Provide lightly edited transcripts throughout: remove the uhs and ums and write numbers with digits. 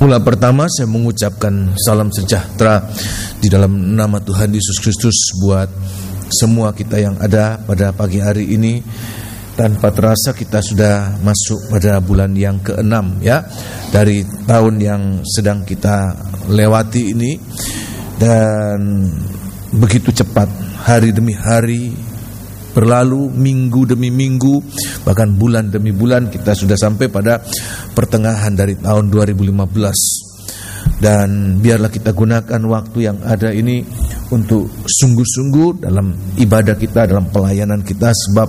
Mula pertama saya mengucapkan salam sejahtera di dalam nama Tuhan Yesus Kristus buat semua kita yang ada pada pagi hari ini. Tanpa terasa kita sudah masuk pada bulan yang ke-6 ya, dari tahun yang sedang kita lewati ini. Dan begitu cepat hari demi hari berlalu, minggu demi minggu, bahkan bulan demi bulan, kita sudah sampai pada pertengahan dari tahun 2015. Dan biarlah kita gunakan waktu yang ada ini untuk sungguh-sungguh dalam ibadah kita, dalam pelayanan kita. Sebab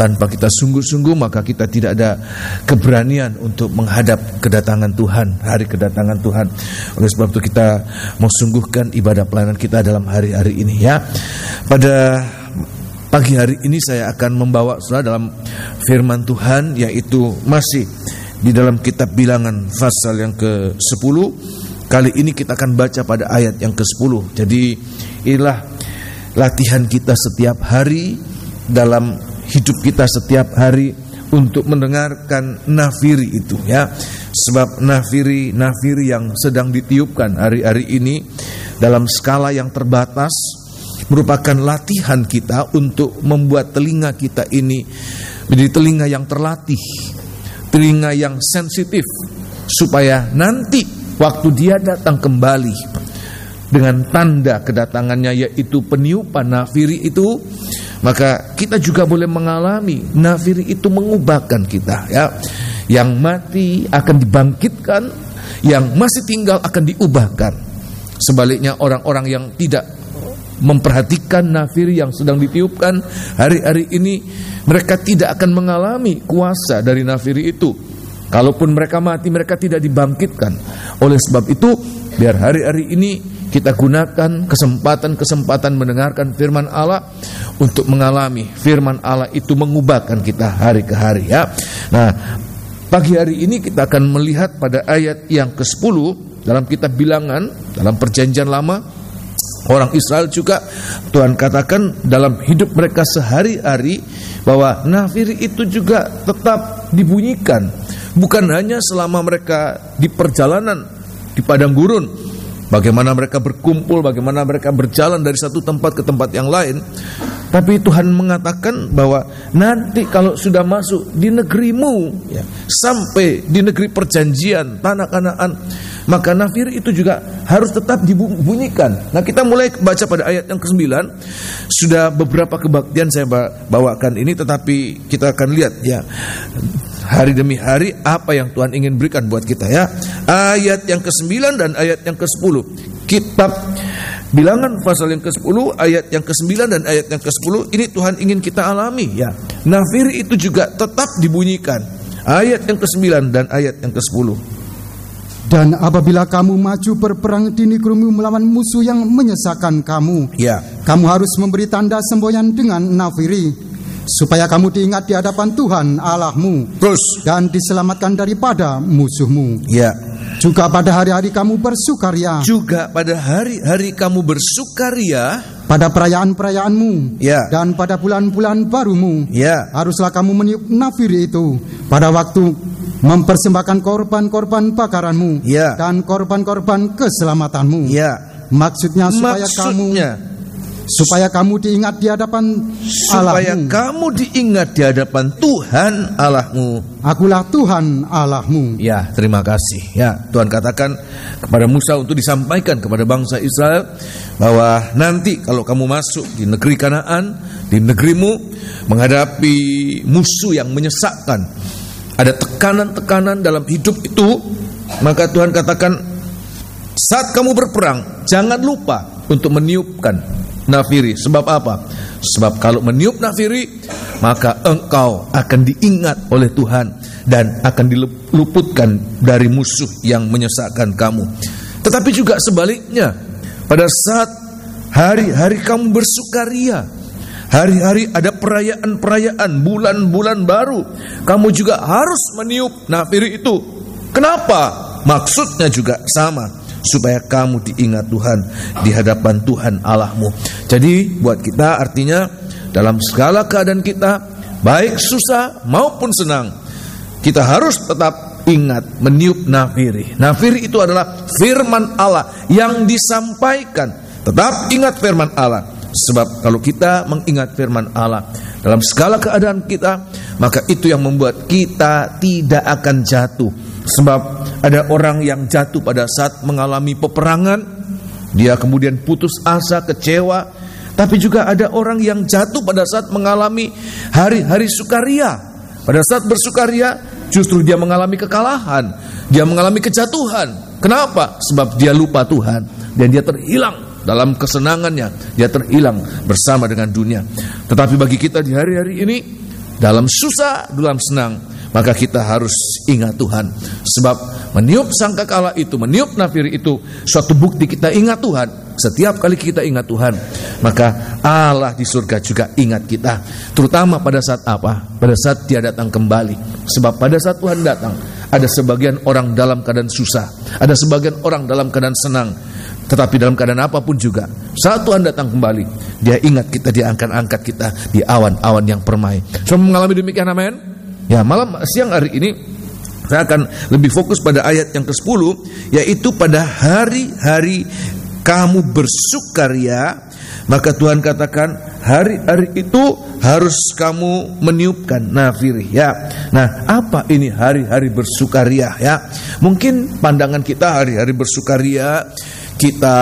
tanpa kita sungguh-sungguh maka kita tidak ada keberanian untuk menghadap kedatangan Tuhan, hari kedatangan Tuhan. Oleh sebab itu kita mau sungguhkan ibadah pelayanan kita dalam hari-hari ini ya. Pada pagi hari ini saya akan membawa saudara dalam firman Tuhan, yaitu masih di dalam kitab Bilangan pasal yang ke-10. Kali ini kita akan baca pada ayat yang ke-10. Jadi inilah latihan kita setiap hari, dalam hidup kita setiap hari, untuk mendengarkan nafiri itu ya. Sebab nafiri yang sedang ditiupkan hari-hari ini dalam skala yang terbatas merupakan latihan kita untuk membuat telinga kita ini menjadi telinga yang terlatih, telinga yang sensitif, supaya nanti waktu Dia datang kembali dengan tanda kedatangannya, yaitu peniupan nafiri itu, maka kita juga boleh mengalami nafiri itu mengubahkan kita ya. Yang mati akan dibangkitkan, yang masih tinggal akan diubahkan. Sebaliknya orang-orang yang tidak memperhatikan nafiri yang sedang ditiupkan hari-hari ini, mereka tidak akan mengalami kuasa dari nafiri itu. Kalaupun mereka mati, mereka tidak dibangkitkan. Oleh sebab itu, biar hari-hari ini kita gunakan kesempatan-kesempatan mendengarkan firman Allah untuk mengalami firman Allah itu mengubahkan kita hari ke hari ya. Nah, pagi hari ini kita akan melihat pada ayat yang ke-10 dalam kitab Bilangan, dalam perjanjian lama. Orang Israel juga Tuhan katakan dalam hidup mereka sehari-hari bahwa nafiri itu juga tetap dibunyikan. Bukan hanya selama mereka di perjalanan di padang gurun, bagaimana mereka berkumpul, bagaimana mereka berjalan dari satu tempat ke tempat yang lain. Tapi Tuhan mengatakan bahwa nanti kalau sudah masuk di negerimu ya, sampai di negeri perjanjian, tanah Kanaan, maka nafiri itu juga harus tetap dibunyikan. Nah, kita mulai baca pada ayat yang ke-9. Sudah beberapa kebaktian saya bawakan ini, tetapi kita akan lihat ya, hari demi hari apa yang Tuhan ingin berikan buat kita ya. Ayat yang ke-9 dan ayat yang ke-10. Kitab Bilangan pasal yang ke-10, ayat yang ke-9 dan ayat yang ke-10. Ini Tuhan ingin kita alami ya. Nafiri itu juga tetap dibunyikan. Ayat yang ke-9 dan ayat yang ke-10. Dan apabila kamu maju berperang di negerimu melawan musuh yang menyesakkan kamu, ya, kamu harus memberi tanda semboyan dengan nafiri, supaya kamu diingat di hadapan Tuhan Allahmu, terus, dan diselamatkan daripada musuhmu. Ya. Juga pada hari-hari kamu bersukaria. Juga pada hari-hari kamu bersukaria. Pada perayaan-perayaanmu ya, dan pada bulan-bulan barumu ya, haruslah kamu meniup nafiri itu pada waktu mempersembahkan korban-korban bakaranmu ya, dan korban-korban keselamatanmu. Ya. Maksudnya supaya kamu diingat di hadapan supaya Allahmu. Kamu diingat di hadapan Tuhan Allahmu. Akulah Tuhan Allahmu. Ya, terima kasih. Ya, Tuhan katakan kepada Musa untuk disampaikan kepada bangsa Israel bahwa nanti kalau kamu masuk di negeri Kanaan, di negerimu, menghadapi musuh yang menyesakkan, ada tekanan-tekanan dalam hidup itu, maka Tuhan katakan saat kamu berperang jangan lupa untuk meniupkan nafiri. Sebab apa? Sebab kalau meniup nafiri, maka engkau akan diingat oleh Tuhan dan akan diluputkan dari musuh yang menyesakkan kamu. Tetapi juga sebaliknya, pada saat hari-hari kamu bersukaria, hari-hari ada perayaan-perayaan, bulan-bulan baru, kamu juga harus meniup nafiri itu. Kenapa? Maksudnya juga sama, supaya kamu diingat Tuhan di hadapan Tuhan Allahmu. Jadi buat kita artinya dalam segala keadaan kita, baik susah maupun senang, kita harus tetap ingat, meniup nafiri. Nafiri itu adalah firman Allah yang disampaikan. Tetap ingat firman Allah. Sebab kalau kita mengingat firman Allah dalam segala keadaan kita, maka itu yang membuat kita tidak akan jatuh. Sebab ada orang yang jatuh pada saat mengalami peperangan, dia kemudian putus asa, kecewa. Tapi juga ada orang yang jatuh pada saat mengalami hari-hari sukaria. Pada saat bersukaria, justru dia mengalami kekalahan, dia mengalami kejatuhan. Kenapa? Sebab dia lupa Tuhan dan dia terhilang dalam kesenangannya, dia terhilang bersama dengan dunia. Tetapi bagi kita di hari-hari ini, dalam susah, dalam senang, maka kita harus ingat Tuhan. Sebab meniup sangkakala itu, meniup nafiri itu suatu bukti kita ingat Tuhan. Setiap kali kita ingat Tuhan, maka Allah di surga juga ingat kita. Terutama pada saat apa? Pada saat Dia datang kembali. Sebab pada saat Tuhan datang, ada sebagian orang dalam keadaan susah, ada sebagian orang dalam keadaan senang. Tetapi dalam keadaan apapun juga, saat Tuhan datang kembali, Dia ingat kita, Dia akan angkat kita di awan-awan yang permai. Semua mengalami demikian, amin? Ya, siang hari ini saya akan lebih fokus pada ayat yang ke-10, yaitu pada hari-hari kamu bersukaria, maka Tuhan katakan hari-hari itu harus kamu meniupkan nafiri. Ya, nah apa ini hari-hari bersukaria? Ya, mungkin pandangan kita hari-hari bersukaria, kita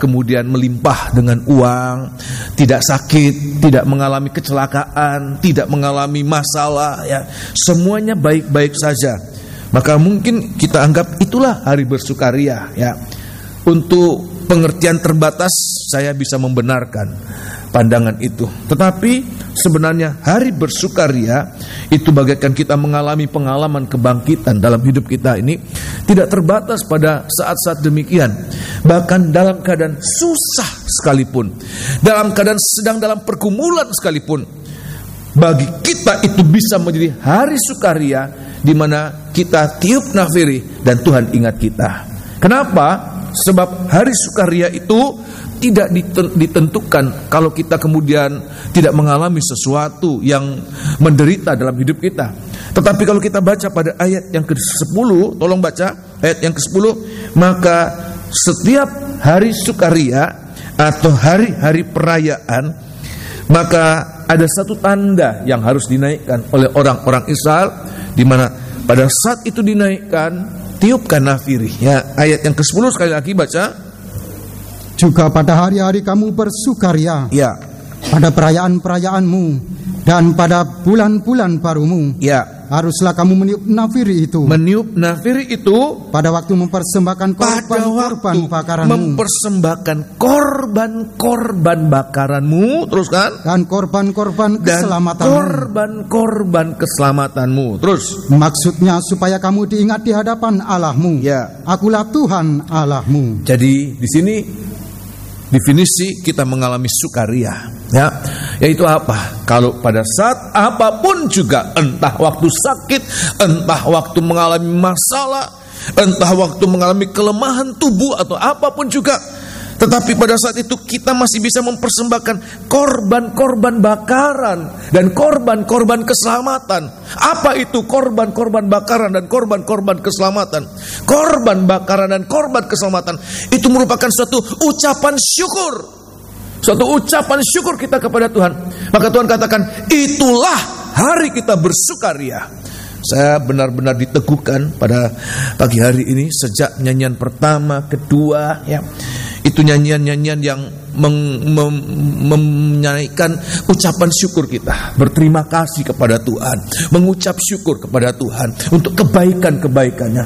kemudian melimpah dengan uang, tidak sakit, tidak mengalami kecelakaan, tidak mengalami masalah, ya, semuanya baik-baik saja. Maka mungkin kita anggap itulah hari bersukaria, ya. Untuk pengertian terbatas saya bisa membenarkan pandangan itu. Tetapi sebenarnya hari bersukaria itu bagaikan kita mengalami pengalaman kebangkitan dalam hidup kita ini, tidak terbatas pada saat-saat demikian. Bahkan dalam keadaan susah sekalipun, dalam keadaan sedang dalam pergumulan sekalipun, bagi kita itu bisa menjadi hari sukaria di mana kita tiup nafiri dan Tuhan ingat kita. Kenapa? Sebab hari sukaria itu tidak ditentukan kalau kita kemudian tidak mengalami sesuatu yang menderita dalam hidup kita. Tetapi kalau kita baca pada ayat yang ke-10, tolong baca ayat yang ke-10, maka setiap hari sukaria atau hari-hari perayaan, maka ada satu tanda yang harus dinaikkan oleh orang-orang Israel, di mana pada saat itu dinaikkan, tiupkan nafiri. Ya, ayat yang ke-10 sekali lagi baca. Juga pada hari-hari kamu bersukaria, Ya, pada perayaan-perayaanmu dan pada bulan-bulan barumu, ya, haruslah kamu meniup nafiri itu. meniup nafiri itu Pada waktu mempersembahkan korban-korban bakaranmu, mempersembahkan korban-korban bakaranmu, terus kan? dan korban-korban Dan keselamatanmu. korban-korban keselamatanmu. Terus, Maksudnya supaya kamu diingat di hadapan Allahmu. ya. Akulah Tuhan Allahmu. Jadi di sini definisi kita mengalami sukaria, ya, yaitu apa? Kalau pada saat apapun juga, entah waktu sakit, entah waktu mengalami masalah, entah waktu mengalami kelemahan tubuh atau apapun juga, tetapi pada saat itu kita masih bisa mempersembahkan korban-korban bakaran dan korban-korban keselamatan. Apa itu korban-korban bakaran dan korban-korban keselamatan? Korban bakaran dan korban keselamatan itu merupakan suatu ucapan syukur. Suatu ucapan syukur kita kepada Tuhan. Maka Tuhan katakan, itulah hari kita bersukaria. Saya benar-benar diteguhkan pada pagi hari ini sejak nyanyian pertama, kedua, ya. Itu nyanyian-nyanyian yang menyanyikan ucapan syukur kita, berterima kasih kepada Tuhan, mengucap syukur kepada Tuhan untuk kebaikan-kebaikannya.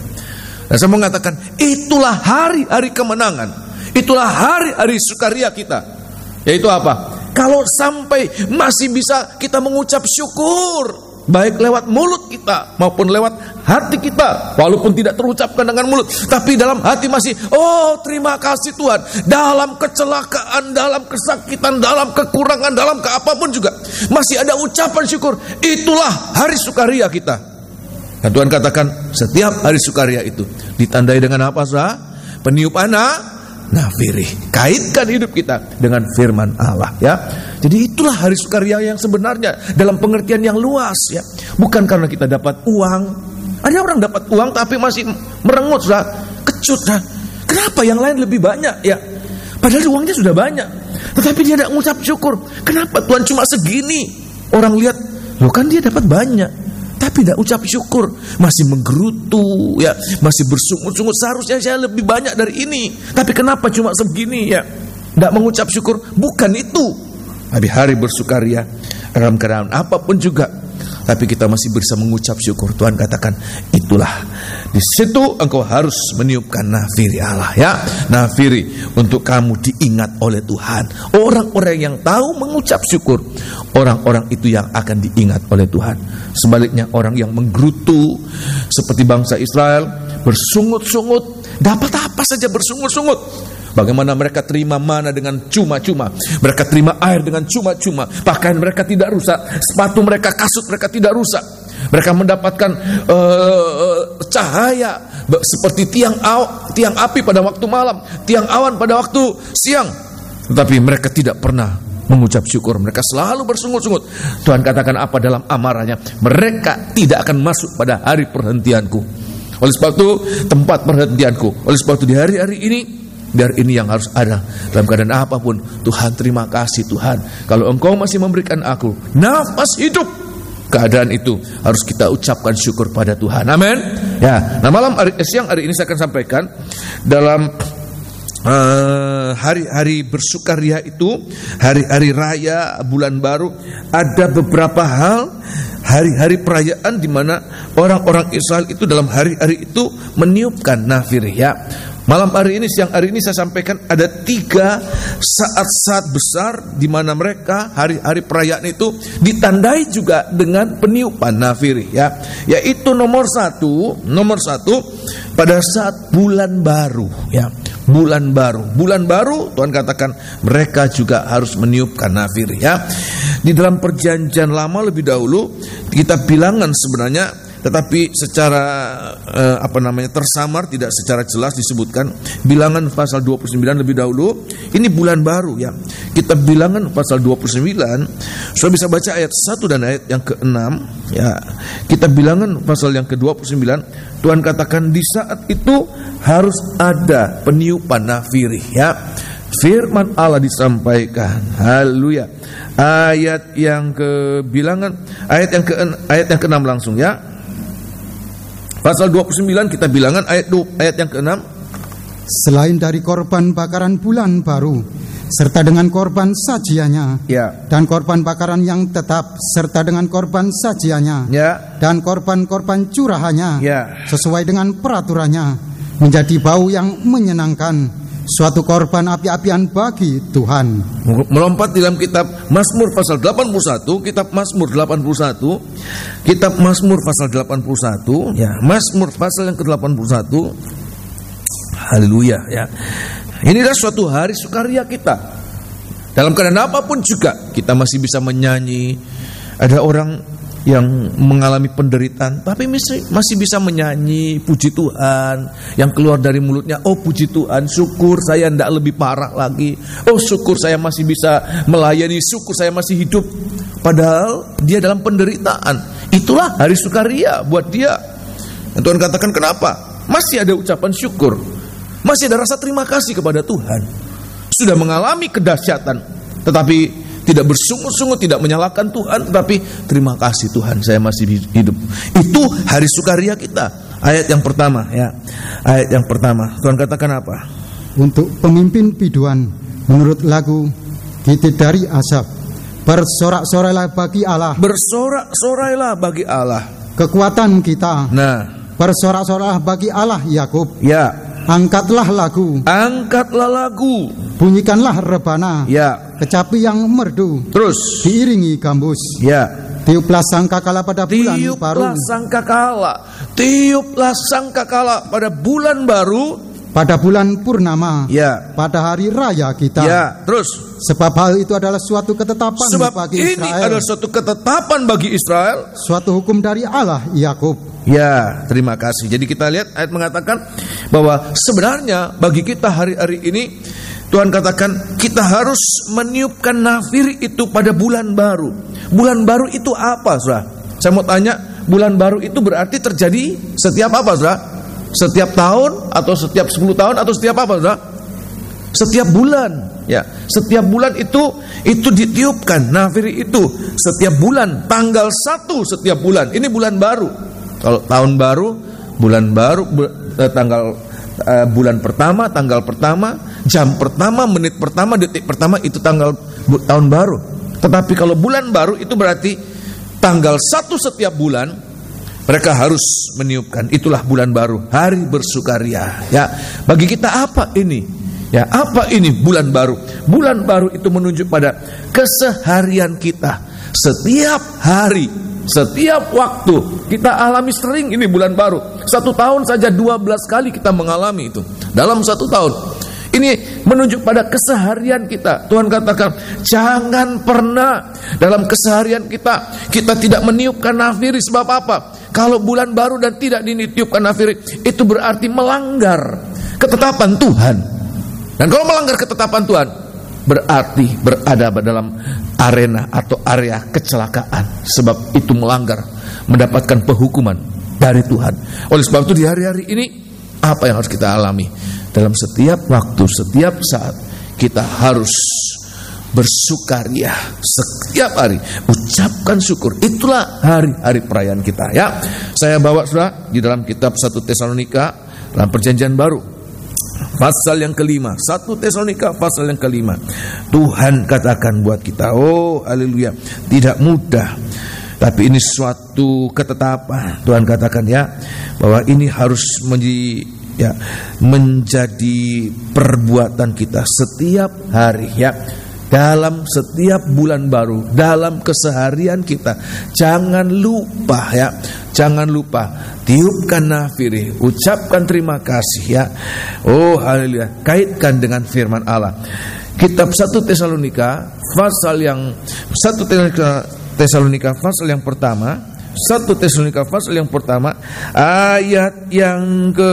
Dan saya mengatakan, itulah hari-hari kemenangan, itulah hari-hari sukaria kita. Yaitu apa? Kalau sampai masih bisa kita mengucap syukur, baik lewat mulut kita maupun lewat hati kita, walaupun tidak terucapkan dengan mulut, tapi dalam hati masih, oh terima kasih Tuhan, dalam kecelakaan, dalam kesakitan, dalam kekurangan, dalam keapapun juga masih ada ucapan syukur. Itulah hari sukaria kita. Dan Tuhan katakan, setiap hari sukaria itu ditandai dengan apa sah? Peniupan nafiri. Kaitkan hidup kita dengan firman Allah, ya. Jadi itulah hari sukaria yang sebenarnya dalam pengertian yang luas, ya. Bukan karena kita dapat uang, Ada orang dapat uang tapi masih merengut, saudara, kecut, saudara. Kenapa yang lain lebih banyak ya? Padahal uangnya sudah banyak, tetapi dia tidak mengucap syukur. Kenapa Tuhan cuma segini? Orang lihat, loh kan dia dapat banyak, tapi tidak ucap syukur, masih menggerutu ya, masih bersungut-sungut. Seharusnya saya lebih banyak dari ini, tapi kenapa cuma segini ya? Tidak mengucap syukur. Bukan itu. Tapi hari bersukaria dalam keadaan apapun juga, tapi kita masih bisa mengucap syukur. Tuhan katakan, itulah di situ engkau harus meniupkan nafiri Allah ya. Nafiri untuk kamu diingat oleh Tuhan. Orang-orang yang tahu mengucap syukur, orang-orang itu yang akan diingat oleh Tuhan. Sebaliknya orang yang menggerutu seperti bangsa Israel, bersungut-sungut, dapat apa saja bersungut-sungut. Bagaimana mereka terima mana dengan cuma-cuma, mereka terima air dengan cuma-cuma, pakaian mereka tidak rusak, sepatu mereka, kasut mereka tidak rusak. Mereka mendapatkan cahaya seperti tiang api pada waktu malam, tiang awan pada waktu siang. Tetapi mereka tidak pernah mengucap syukur, mereka selalu bersungut-sungut. Tuhan katakan apa dalam amarahnya? Mereka tidak akan masuk pada hari perhentianku. Oleh sebab itu, tempat perhentianku. Oleh sebab itu di hari-hari ini, biar ini yang harus ada dalam keadaan apapun. Tuhan, terima kasih Tuhan, kalau engkau masih memberikan aku nafas hidup. Keadaan itu harus kita ucapkan syukur pada Tuhan. Amin. Ya. Nah, siang hari ini saya akan sampaikan dalam hari-hari bersukaria itu, hari-hari raya bulan baru, ada beberapa hal, hari-hari perayaan di mana orang-orang Israel itu dalam hari-hari itu meniupkan nafiri ya. Malam hari ini, siang hari ini saya sampaikan ada 3 saat-saat besar di mana mereka hari-hari perayaan itu ditandai juga dengan peniupan nafiri ya. Yaitu nomor satu pada saat bulan baru ya. Bulan baru Tuhan katakan mereka juga harus meniupkan nafiri ya. Di dalam perjanjian lama lebih dahulu kita bilangan sebenarnya, tetapi secara tersamar, tidak secara jelas disebutkan. Bilangan pasal 29 lebih dahulu, ini bulan baru ya. Kita bilangan pasal 29, Saudara bisa baca ayat 1 dan ayat yang ke-6 ya. Kita bilangan pasal yang ke-29, Tuhan katakan di saat itu harus ada peniupan nafiri ya. Firman Allah disampaikan. Haleluya. Ayat yang ke-bilangan, ayat yang ke-6 langsung ya. Pasal 29 kita bilangan ayat yang ke-6. Selain dari korban bakaran bulan baru serta dengan korban sajiannya ya, dan korban bakaran yang tetap serta dengan korban sajiannya ya, dan korban-korban curahannya ya, sesuai dengan peraturannya, menjadi bau yang menyenangkan, suatu korban api-apian bagi Tuhan. Melompat di dalam kitab Mazmur pasal 81, kitab Mazmur 81, kitab Mazmur pasal 81 ya, Mazmur pasal yang ke-81. Haleluya ya. Inilah suatu hari sukaria kita. Dalam keadaan apapun juga kita masih bisa menyanyi. Ada orang yang mengalami penderitaan tapi masih bisa menyanyi puji Tuhan. Yang keluar dari mulutnya, oh puji Tuhan, syukur saya tidak lebih parah lagi, oh syukur saya masih bisa melayani, syukur saya masih hidup. Padahal dia dalam penderitaan. Itulah hari sukaria buat dia. Dan Tuhan katakan kenapa? Masih ada ucapan syukur, masih ada rasa terima kasih kepada Tuhan. Sudah mengalami kedahsyatan tetapi tidak bersungut-sungut, tidak menyalahkan Tuhan, tetapi terima kasih Tuhan saya masih hidup. Itu hari sukaria kita. Ayat yang pertama ya. Ayat yang pertama Tuhan katakan apa? Untuk pemimpin biduan menurut lagu Giti dari Asaf, bersorak-sorailah bagi Allah. Bersorak-sorailah bagi Allah kekuatan kita. Nah, bersorak-sorailah bagi Allah Yakub. Ya. Angkatlah lagu. Bunyikanlah rebana. Ya. Kecapi yang merdu. Terus diiringi gambus. Ya. Tiuplah sangkakala pada bulan baru. Tiuplah sangkakala pada bulan baru. Pada bulan purnama. Ya. Pada hari raya kita. Ya. Terus. Sebab hal itu adalah suatu ketetapan bagi Israel. Ini adalah suatu ketetapan bagi Israel. Suatu hukum dari Allah Yakub. Ya, terima kasih. Jadi kita lihat ayat mengatakan bahwa sebenarnya bagi kita hari-hari ini Tuhan katakan kita harus meniupkan nafiri itu pada bulan baru. Bulan baru itu apa, Saudara? Saya mau tanya, bulan baru itu berarti terjadi setiap apa, saudara? Setiap tahun atau setiap 10 tahun atau setiap apa, saudara? Setiap bulan. Ya, setiap bulan itu ditiupkan nafiri itu setiap bulan, tanggal 1 setiap bulan. Ini bulan baru. Kalau tahun baru, bulan baru, tanggal bulan pertama, tanggal pertama, jam pertama, menit pertama, detik pertama itu tanggal tahun baru. Tetapi kalau bulan baru itu berarti tanggal 1 setiap bulan mereka harus meniupkan. Itulah bulan baru, hari bersukaria. Ya, bagi kita apa ini? Ya, apa ini bulan baru? Bulan baru itu menunjuk pada keseharian kita. Setiap hari, setiap waktu kita alami sering ini bulan baru. 1 tahun saja 12 kali kita mengalami itu dalam 1 tahun. Ini menunjuk pada keseharian kita. Tuhan katakan, jangan pernah dalam keseharian kita tidak meniupkan nafiri. Sebab apa? Kalau bulan baru dan tidak ditiupkan nafiri, itu berarti melanggar ketetapan Tuhan. Dan kalau melanggar ketetapan Tuhan, berarti berada dalam arena atau area kecelakaan. Sebab itu melanggar, mendapatkan penghukuman dari Tuhan. Oleh sebab itu di hari-hari ini, apa yang harus kita alami? Dalam setiap waktu, setiap saat, kita harus bersukaria setiap hari, ucapkan syukur. Itulah hari-hari perayaan kita. Ya, saya bawa saudara di dalam kitab 1 Tesalonika dalam perjanjian baru. Pasal yang kelima, 1 Tesalonika pasal yang kelima. Tuhan katakan buat kita, oh haleluya, tidak mudah, tapi ini suatu ketetapan. Tuhan katakan ya, bahwa ini harus menjadi perbuatan kita setiap hari ya. Dalam setiap bulan baru, dalam keseharian kita, jangan lupa ya, jangan lupa tiupkan nafiri, ucapkan terima kasih ya. Oh haleluya, kaitkan dengan firman Allah. Kitab 1 Tesalonika pasal yang 1 Tesalonika pasal yang pertama, 1 Tesalonika pasal yang pertama ayat yang ke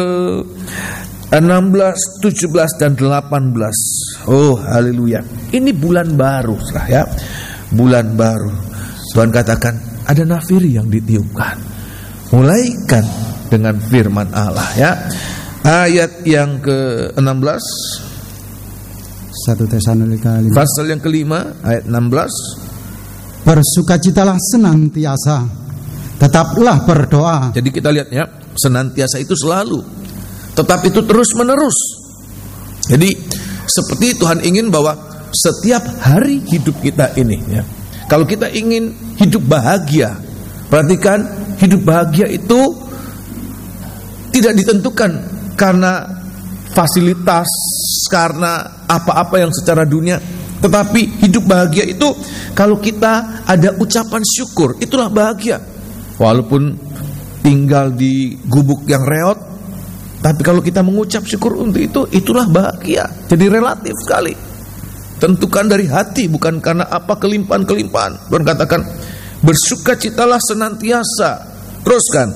16, 17 dan 18. Oh haleluya. Ini bulan baru ya. Bulan baru. Tuhan katakan ada nafiri yang ditiupkan. Mulaikan dengan firman Allah ya. Ayat yang ke-16 1 Tesalonika 5. Pasal yang kelima ayat 16. Bersukacitalah senantiasa, tetaplah berdoa. Jadi kita lihat ya, senantiasa itu selalu, tetap itu terus menerus. Jadi seperti Tuhan ingin bahwa setiap hari hidup kita ini ya, kalau kita ingin hidup bahagia, perhatikan, hidup bahagia itu tidak ditentukan karena fasilitas, karena apa-apa yang secara dunia. Tetapi hidup bahagia itu kalau kita ada ucapan syukur, itulah bahagia. Walaupun tinggal di gubuk yang reot, tapi kalau kita mengucap syukur untuk itu, itulah bahagia. Jadi relatif sekali. Tentukan dari hati, bukan karena apa kelimpahan-kelimpahan. Tuhan katakan, bersukacitalah senantiasa. Teruskan.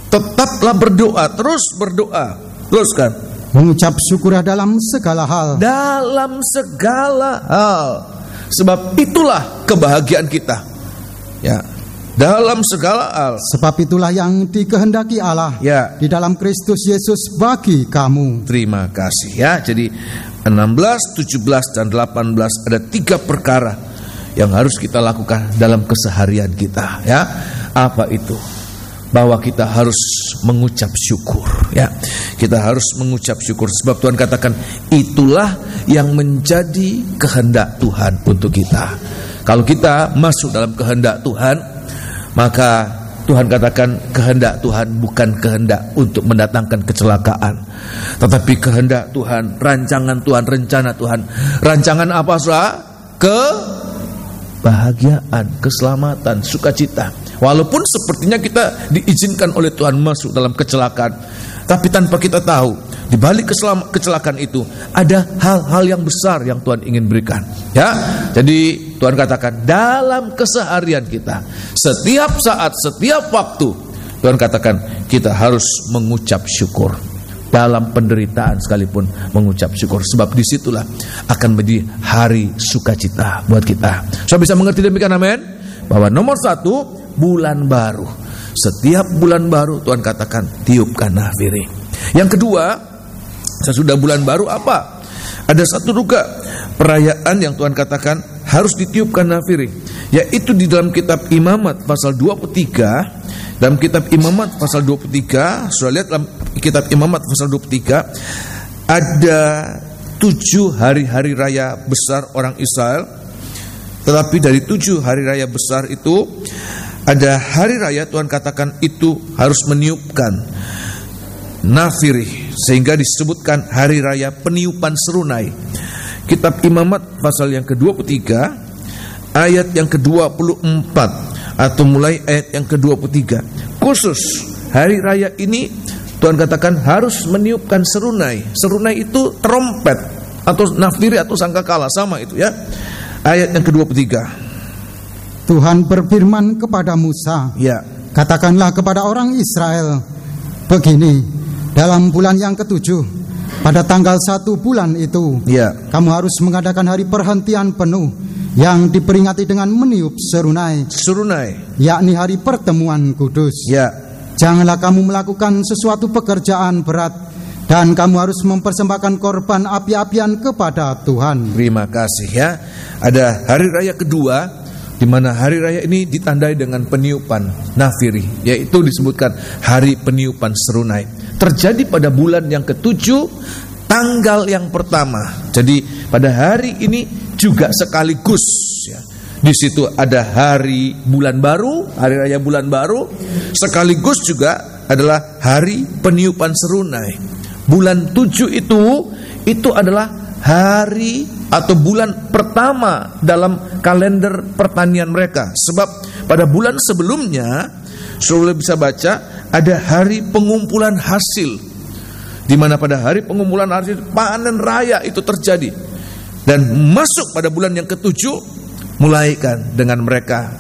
Tetaplah berdoa, terus berdoa. Teruskan. Mengucap syukurlah dalam segala hal. Dalam segala hal. Sebab itulah kebahagiaan kita. Ya. Dalam segala hal. Sebab itulah yang dikehendaki Allah ya, di dalam Kristus Yesus bagi kamu. Terima kasih ya. Jadi 16, 17 dan 18 ada 3 perkara yang harus kita lakukan dalam keseharian kita ya. Apa itu? Bahwa kita harus mengucap syukur ya. Kita harus mengucap syukur sebab Tuhan katakan itulah yang menjadi kehendak Tuhan untuk kita. Kalau kita masuk dalam kehendak Tuhan, maka Tuhan katakan kehendak Tuhan bukan kehendak untuk mendatangkan kecelakaan, tetapi kehendak Tuhan, rancangan Tuhan, rencana Tuhan. Rancangan apa saudara? Kebahagiaan, keselamatan, sukacita. Walaupun sepertinya kita diizinkan oleh Tuhan masuk dalam kecelakaan, tapi tanpa kita tahu di balik kecelakaan itu ada hal-hal yang besar yang Tuhan ingin berikan ya. Jadi Tuhan katakan dalam keseharian kita, setiap saat, setiap waktu, Tuhan katakan kita harus mengucap syukur. Dalam penderitaan sekalipun mengucap syukur. Sebab disitulah akan menjadi hari sukacita buat kita. So bisa mengerti demikian, amin? Bahwa nomor 1, bulan baru. Setiap bulan baru Tuhan katakan tiupkan nafiri. Yang kedua, sesudah bulan baru apa? Ada satu juga perayaan yang Tuhan katakan harus ditiupkan nafiri, yaitu di dalam kitab Imamat pasal 23. Dalam kitab Imamat pasal 23, sudah lihat dalam kitab Imamat pasal 23 ada 7 hari-hari raya besar orang Israel. Tetapi dari 7 hari raya besar itu ada hari raya Tuhan katakan itu harus meniupkan nafiri, sehingga disebutkan hari raya peniupan serunai. Kitab Imamat pasal yang ke-23 ayat yang ke-24 atau mulai ayat yang ke-23. Khusus hari raya ini Tuhan katakan harus meniupkan serunai. Serunai itu trompet atau nafiri atau sangkakala, sama itu ya. Ayat yang ke-23. Tuhan berfirman kepada Musa, ya, katakanlah kepada orang Israel begini, dalam bulan yang ke-7 pada tanggal 1 bulan itu, ya, kamu harus mengadakan hari perhentian penuh yang diperingati dengan meniup serunai, yakni hari pertemuan kudus. Ya. Janganlah kamu melakukan sesuatu pekerjaan berat, dan kamu harus mempersembahkan korban api-apian kepada Tuhan. Terima kasih ya. Ada hari raya kedua, di mana hari raya ini ditandai dengan peniupan nafiri, yaitu disebutkan hari peniupan serunai. Terjadi pada bulan yang ke-7, tanggal yang pertama. Jadi pada hari ini juga sekaligus ya. Di situ ada hari bulan baru, hari raya bulan baru, sekaligus juga adalah hari peniupan serunai. Bulan 7 itu adalah hari atau bulan pertama dalam kalender pertanian mereka. Sebab pada bulan sebelumnya, saudara bisa baca, ada hari pengumpulan hasil, di mana pada hari pengumpulan hasil panen raya itu terjadi. Dan masuk pada bulan yang ke-7, mulaikan dengan mereka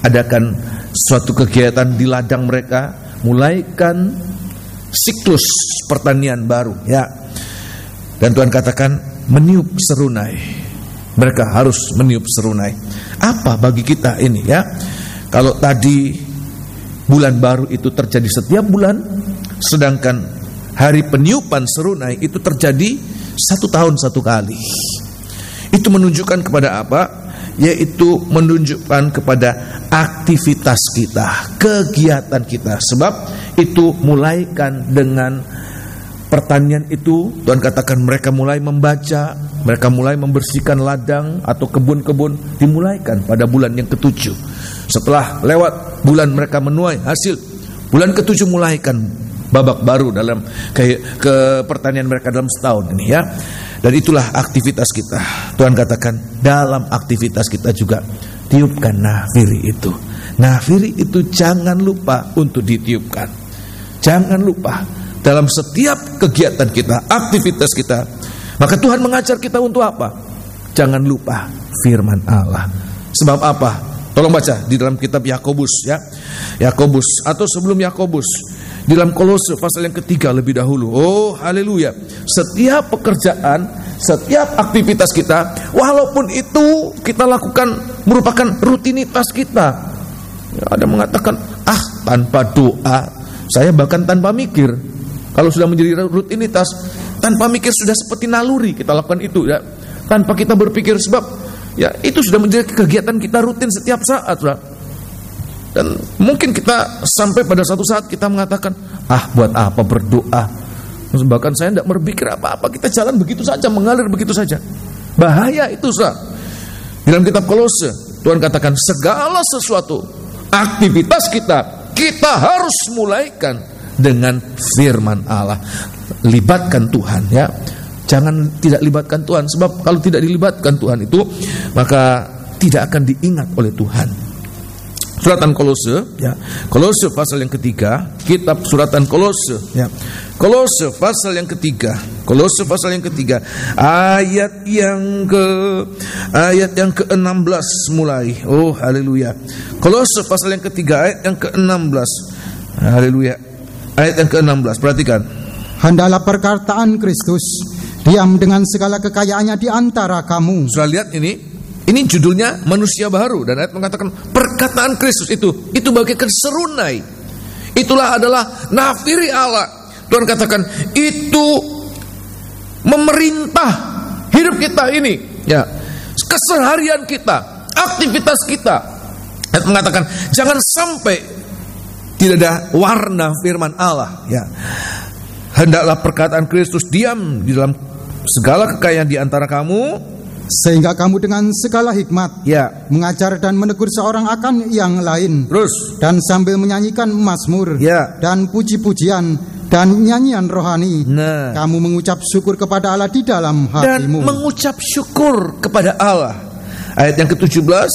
adakan suatu kegiatan di ladang mereka, mulaikan siklus pertanian baru ya. Dan Tuhan katakan meniup serunai. Mereka harus meniup serunai. Apa bagi kita ini ya? Kalau tadi bulan baru itu terjadi setiap bulan, sedangkan hari peniupan serunai itu terjadi 1 tahun 1 kali. Itu menunjukkan kepada apa? Yaitu menunjukkan kepada aktivitas kita, kegiatan kita. Sebab itu mulaikan dengan pertanian itu. Tuhan katakan mereka mulai membaca, mereka mulai membersihkan ladang atau kebun-kebun, dimulaikan pada bulan yang ke-7. Setelah lewat bulan mereka menuai hasil, bulan ke-7 mulaikan babak baru dalam ke pertanian mereka dalam setahun ini ya. Dan itulah aktivitas kita. Tuhan katakan dalam aktivitas kita juga tiupkan nafiri itu. Nafiri itu jangan lupa untuk ditiupkan. Jangan lupa dalam setiap kegiatan kita, aktivitas kita. Maka Tuhan mengajar kita untuk apa? Jangan lupa firman Allah. Sebab apa? Tolong baca di dalam kitab Yakobus ya. Yakobus atau sebelum Yakobus, di dalam Kolose pasal yang ke-3 lebih dahulu. Oh haleluya. Setiap pekerjaan, setiap aktivitas kita, walaupun itu kita lakukan merupakan rutinitas kita ya, ada mengatakan tanpa doa saya bahkan tanpa mikir. Kalau sudah menjadi rutinitas, tanpa mikir sudah seperti naluri kita lakukan itu ya, tanpa kita berpikir. Sebab ya itu sudah menjadi kegiatan kita rutin setiap saat sudah. Dan mungkin kita sampai pada satu saat kita mengatakan, buat apa berdoa? Bahkan saya tidak berpikir apa-apa, kita jalan begitu saja, mengalir begitu saja. Bahaya itu sudah. Dalam kitab Kolose Tuhan katakan segala sesuatu aktivitas kita harus mulaikan dengan firman Allah. Libatkan Tuhan ya. Jangan tidak libatkan Tuhan. Sebab kalau tidak dilibatkan Tuhan itu, maka tidak akan diingat oleh Tuhan. Suratan Kolose ya. Kolose pasal yang ke-3, kitab suratan Kolose ya. Kolose pasal yang ke-3, Kolose pasal yang ke-3 ayat yang ke-16 mulai. Oh haleluya. Kolose pasal yang ke-3 ayat yang ke-16. Haleluya. Ayat yang ke-16, perhatikan. Hendaklah perkataan Kristus diam dengan segala kekayaannya di antara kamu. Sudah lihat ini? Ini judulnya manusia baru, dan ayat mengatakan perkataan Kristus itu bagaikan serunai itulah adalah nafiri Allah. Tuhan katakan itu memerintah hidup kita ini, ya, keseharian kita, aktivitas kita. Dan mengatakan jangan sampai tidak ada warna firman Allah, ya. Hendaklah perkataan Kristus diam di dalam segala kekayaan di antara kamu, sehingga kamu dengan segala hikmat, ya, mengajar dan menegur seorang akan yang lain. Terus, dan sambil menyanyikan mazmur, ya, dan puji-pujian dan nyanyian rohani, kamu mengucap syukur kepada Allah di dalam hatimu. Dan mengucap syukur kepada Allah. Ayat yang ke-17.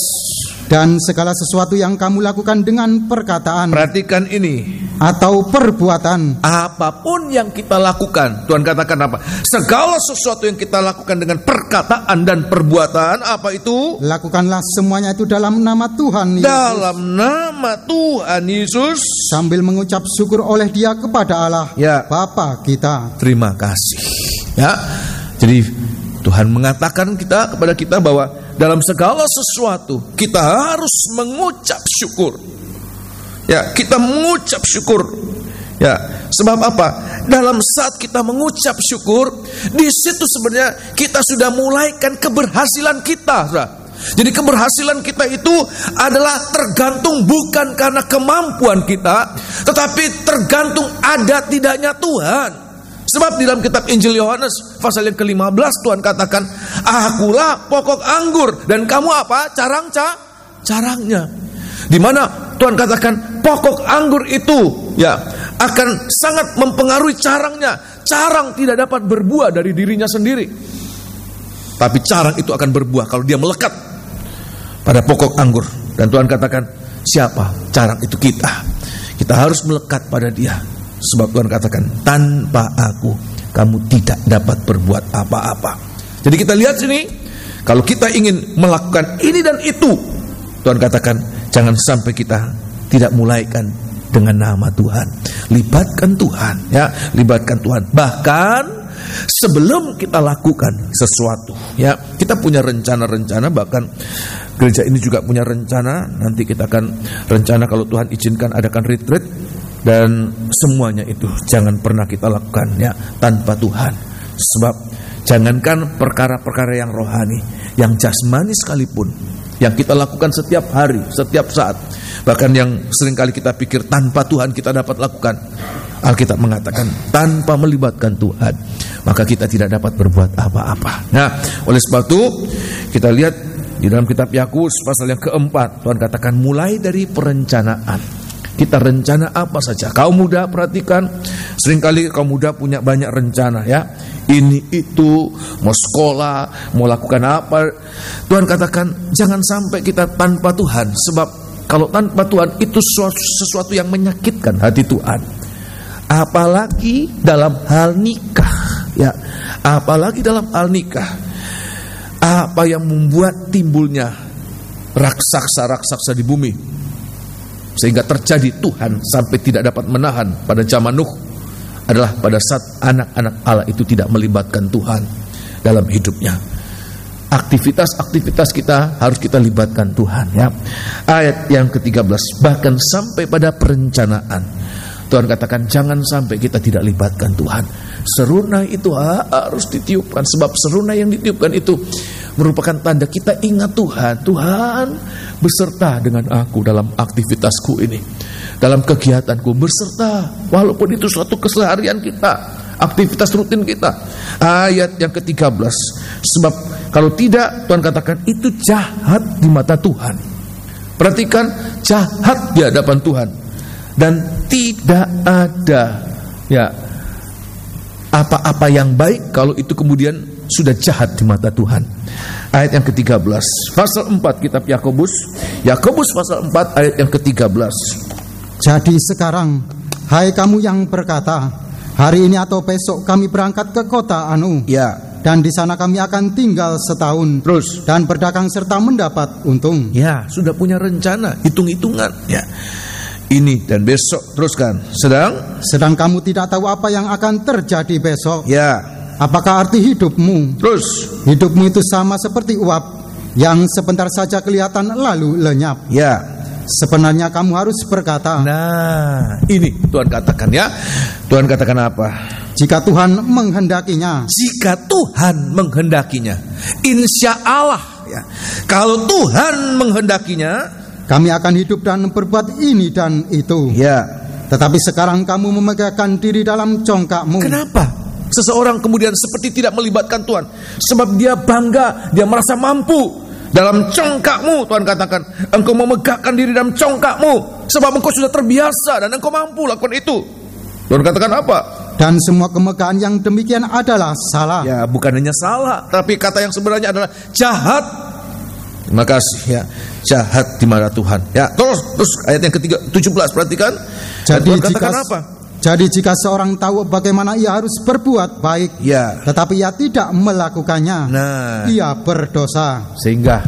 Dan segala sesuatu yang kamu lakukan dengan perkataan, perhatikan ini, atau perbuatan, apapun yang kita lakukan, Tuhan katakan apa? Segala sesuatu yang kita lakukan dengan perkataan dan perbuatan, apa itu? Lakukanlah semuanya itu dalam nama Tuhan Yesus. Dalam nama Tuhan Yesus, sambil mengucap syukur oleh Dia kepada Allah, ya, Bapa kita. Terima kasih. Ya, jadi Tuhan mengatakan kepada kita bahwa dalam segala sesuatu kita harus mengucap syukur. Ya, kita mengucap syukur. Ya, sebab apa? Dalam saat kita mengucap syukur, di situ sebenarnya kita sudah mulaikan keberhasilan kita, saudara. Jadi keberhasilan kita itu adalah tergantung bukan karena kemampuan kita, tetapi tergantung ada tidaknya Tuhan. Sebab di dalam kitab Injil Yohanes pasal yang ke-15 Tuhan katakan, akulah pokok anggur dan kamu apa? Carangnya. Di mana Tuhan katakan pokok anggur itu, ya, akan sangat mempengaruhi carangnya. Carang tidak dapat berbuah dari dirinya sendiri, tapi carang itu akan berbuah kalau dia melekat pada pokok anggur. Dan Tuhan katakan, siapa? Carang itu kita. Kita harus melekat pada Dia. Sebab Tuhan katakan, tanpa aku kamu tidak dapat berbuat apa-apa. Jadi kita lihat sini, kalau kita ingin melakukan ini dan itu, Tuhan katakan jangan sampai kita tidak mulaikan dengan nama Tuhan. Libatkan Tuhan, ya, libatkan Tuhan. Bahkan sebelum kita lakukan sesuatu, ya, kita punya rencana-rencana. Bahkan gereja ini juga punya rencana. Nanti kita akan rencana kalau Tuhan izinkan adakan retreat. Dan semuanya itu jangan pernah kita lakukan, ya, tanpa Tuhan. Sebab jangankan perkara-perkara yang rohani, yang jasmani sekalipun, yang kita lakukan setiap hari, setiap saat, bahkan yang seringkali kita pikir tanpa Tuhan kita dapat lakukan, Alkitab mengatakan tanpa melibatkan Tuhan maka kita tidak dapat berbuat apa-apa. Nah, oleh sebab itu kita lihat di dalam kitab Yakobus pasal yang keempat, Tuhan katakan mulai dari perencanaan. Kita rencana apa saja. Kaum muda perhatikan, seringkali kaum muda punya banyak rencana, ya. Ini itu, mau sekolah, mau lakukan apa. Tuhan katakan jangan sampai kita tanpa Tuhan. Sebab kalau tanpa Tuhan itu sesuatu yang menyakitkan hati Tuhan. Apalagi dalam hal nikah, ya. Apalagi dalam hal nikah. Apa yang membuat timbulnya raksasa-raksasa di bumi, sehingga terjadi Tuhan sampai tidak dapat menahan pada zaman Nuh, adalah pada saat anak-anak Allah itu tidak melibatkan Tuhan dalam hidupnya. Aktivitas-aktivitas kita harus kita libatkan Tuhan, ya. Ayat yang ke-13, bahkan sampai pada perencanaan, Tuhan katakan jangan sampai kita tidak libatkan Tuhan. Serunai itu harus ditiupkan, sebab serunai yang ditiupkan itu merupakan tanda kita ingat Tuhan. Tuhan beserta dengan aku dalam aktivitasku ini, dalam kegiatanku, beserta, walaupun itu suatu keseharian kita, aktivitas rutin kita. Ayat yang ke-13, sebab kalau tidak, Tuhan katakan itu jahat di mata Tuhan. Perhatikan, jahat di hadapan Tuhan. Dan tidak ada, ya, apa-apa yang baik kalau itu kemudian sudah jahat di mata Tuhan. Ayat yang ke-13 pasal 4 kitab Yakobus pasal 4 ayat yang ke-13. Jadi sekarang, hai kamu yang berkata, hari ini atau besok kami berangkat ke kota Anu, ya, dan di sana kami akan tinggal setahun, terus, dan berdagang serta mendapat untung. Ya, sudah punya rencana, hitung-hitungan, ya. Ini dan besok, teruskan. Sedang kamu tidak tahu apa yang akan terjadi besok. Ya. Apakah arti hidupmu? Terus, hidupmu itu sama seperti uap yang sebentar saja kelihatan lalu lenyap. Ya. sebenarnya kamu harus berkata. Nah, ini Tuhan katakan ya. Tuhan katakan apa? Jika Tuhan menghendakinya. Jika Tuhan menghendakinya. Insya Allah ya. Kalau Tuhan menghendakinya, kami akan hidup dan berbuat ini dan itu. Ya. Tetapi sekarang kamu memegahkan diri dalam congkakmu. Kenapa? Seseorang kemudian seperti tidak melibatkan Tuhan. Sebab dia bangga, dia merasa mampu. Dalam congkakmu, Tuhan katakan, engkau memegahkan diri dalam congkakmu. Sebab engkau sudah terbiasa dan engkau mampu lakukan itu. Tuhan katakan apa? Dan semua kemegahan yang demikian adalah salah. Ya, bukan hanya salah, tapi kata yang sebenarnya adalah jahat. Terima kasih ya. Jahat di mata Tuhan. Ya, terus ayat yang ke-17 perhatikan. Jadi Tuhan katakan apa? Jadi jika seorang tahu bagaimana ia harus berbuat baik, ya, tetapi ia tidak melakukannya, nah, ia berdosa. Sehingga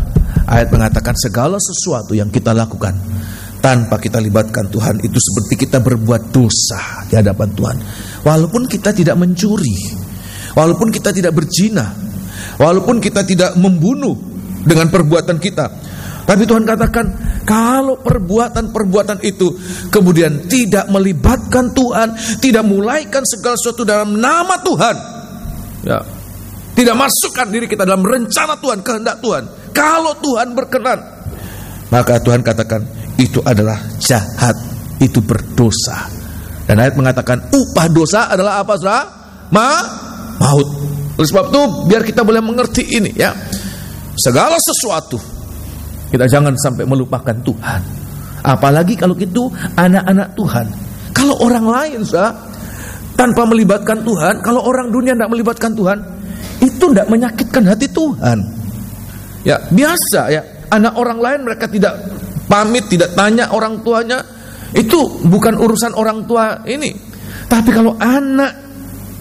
ayat mengatakan segala sesuatu yang kita lakukan tanpa kita libatkan Tuhan itu seperti kita berbuat dosa di hadapan Tuhan. Walaupun kita tidak mencuri, walaupun kita tidak berzina, walaupun kita tidak membunuh dengan perbuatan kita, tapi Tuhan katakan kalau perbuatan-perbuatan itu kemudian tidak melibatkan Tuhan, tidak mulaikan segala sesuatu dalam nama Tuhan, ya, tidak masukkan diri kita dalam rencana Tuhan, kehendak Tuhan, kalau Tuhan berkenan, maka Tuhan katakan itu adalah jahat, itu berdosa. Dan ayat mengatakan upah dosa adalah apa, saudara? Maut. Oleh sebab itu biar kita boleh mengerti ini ya, segala sesuatu kita jangan sampai melupakan Tuhan. Apalagi kalau itu anak-anak Tuhan. Kalau orang lain tanpa melibatkan Tuhan, kalau orang dunia tidak melibatkan Tuhan, itu tidak menyakitkan hati Tuhan. Ya, biasa ya. Anak orang lain mereka tidak pamit, tidak tanya orang tuanya. Itu bukan urusan orang tua ini. Tapi kalau anak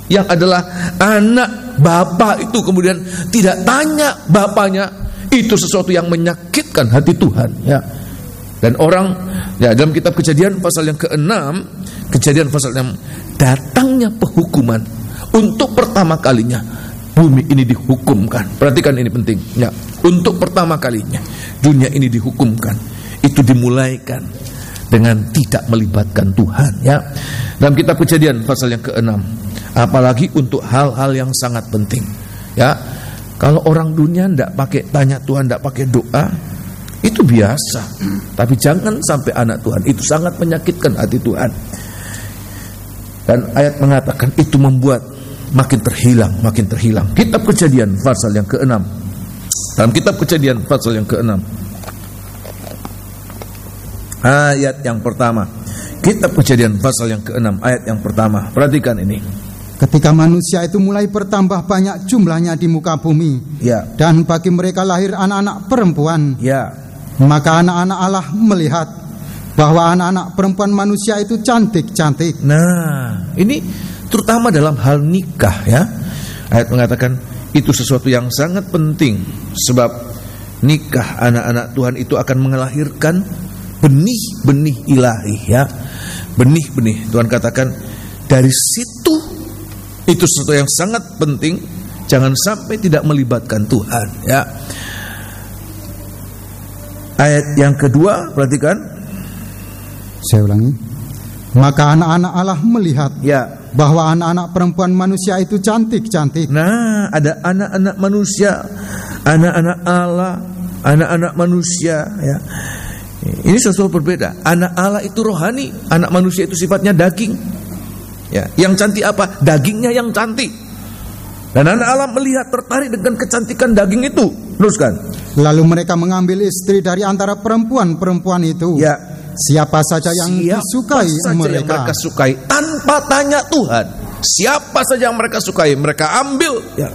yang adalah anak bapak itu kemudian tidak tanya bapaknya, itu sesuatu yang menyakitkan hati Tuhan ya. Dan orang ya, dalam kitab Kejadian pasal yang ke-6, Kejadian pasal 6, datangnya penghukuman untuk pertama kalinya bumi ini dihukumkan. Perhatikan ini penting ya. Untuk pertama kalinya dunia ini dihukumkan. Itu dimulaikan dengan tidak melibatkan Tuhan ya. Dalam kitab Kejadian pasal yang ke-6, apalagi untuk hal-hal yang sangat penting ya. Kalau orang dunia tidak pakai tanya Tuhan, tidak pakai doa, itu biasa. Tapi jangan sampai anak Tuhan, itu sangat menyakitkan hati Tuhan. Dan ayat mengatakan itu membuat makin terhilang. Kitab Kejadian pasal yang ke-6. Dalam kitab Kejadian pasal yang ke-6, ayat yang pertama. Kitab Kejadian pasal yang ke-6 ayat yang pertama. Perhatikan ini. Ketika manusia itu mulai bertambah banyak jumlahnya di muka bumi, ya, dan bagi mereka lahir anak-anak perempuan, ya, maka anak-anak Allah melihat bahwa anak-anak perempuan manusia itu cantik-cantik. Nah, ini terutama dalam hal nikah ya. Ayat mengatakan itu sesuatu yang sangat penting, sebab nikah anak-anak Tuhan itu akan melahirkan benih-benih ilahi ya. Benih-benih, Tuhan katakan dari situ. Itu sesuatu yang sangat penting. Jangan sampai tidak melibatkan Tuhan ya. Ayat yang kedua, perhatikan. Saya ulangi. Maka anak-anak Allah melihat ya, bahwa anak-anak perempuan manusia itu cantik-cantik. Nah, ada anak-anak manusia, anak-anak Allah, anak-anak manusia ya. Ini sesuatu berbeda. Anak Allah itu rohani, anak manusia itu sifatnya daging. Ya, yang cantik apa? Dagingnya yang cantik. Dan anak Allah melihat tertarik dengan kecantikan daging itu. Teruskan. Lalu mereka mengambil istri dari antara perempuan-perempuan itu. Ya. Siapa saja yang disukai mereka sukai tanpa tanya Tuhan. Siapa saja yang mereka sukai, mereka ambil. Ya.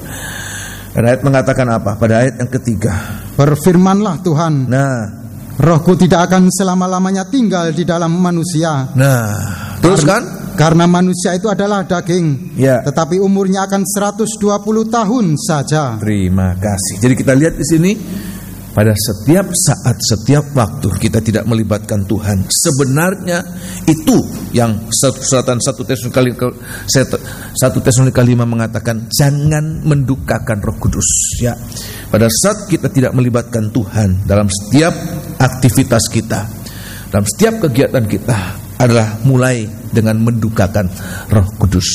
Dan ayat mengatakan apa? Pada ayat yang ketiga. Berfirmanlah Tuhan. Nah, Rohku tidak akan selama-lamanya tinggal di dalam manusia. Nah, teruskan. Karena manusia itu adalah daging ya, tetapi umurnya akan 120 tahun saja. Terima kasih. Jadi kita lihat di sini, pada setiap saat, setiap waktu kita tidak melibatkan Tuhan. Sebenarnya itu yang suratan 1 Tesalonika 5 mengatakan jangan mendukakan Roh Kudus ya. Pada saat kita tidak melibatkan Tuhan dalam setiap aktivitas kita, dalam setiap kegiatan kita adalah mulai dengan mendukakan Roh Kudus,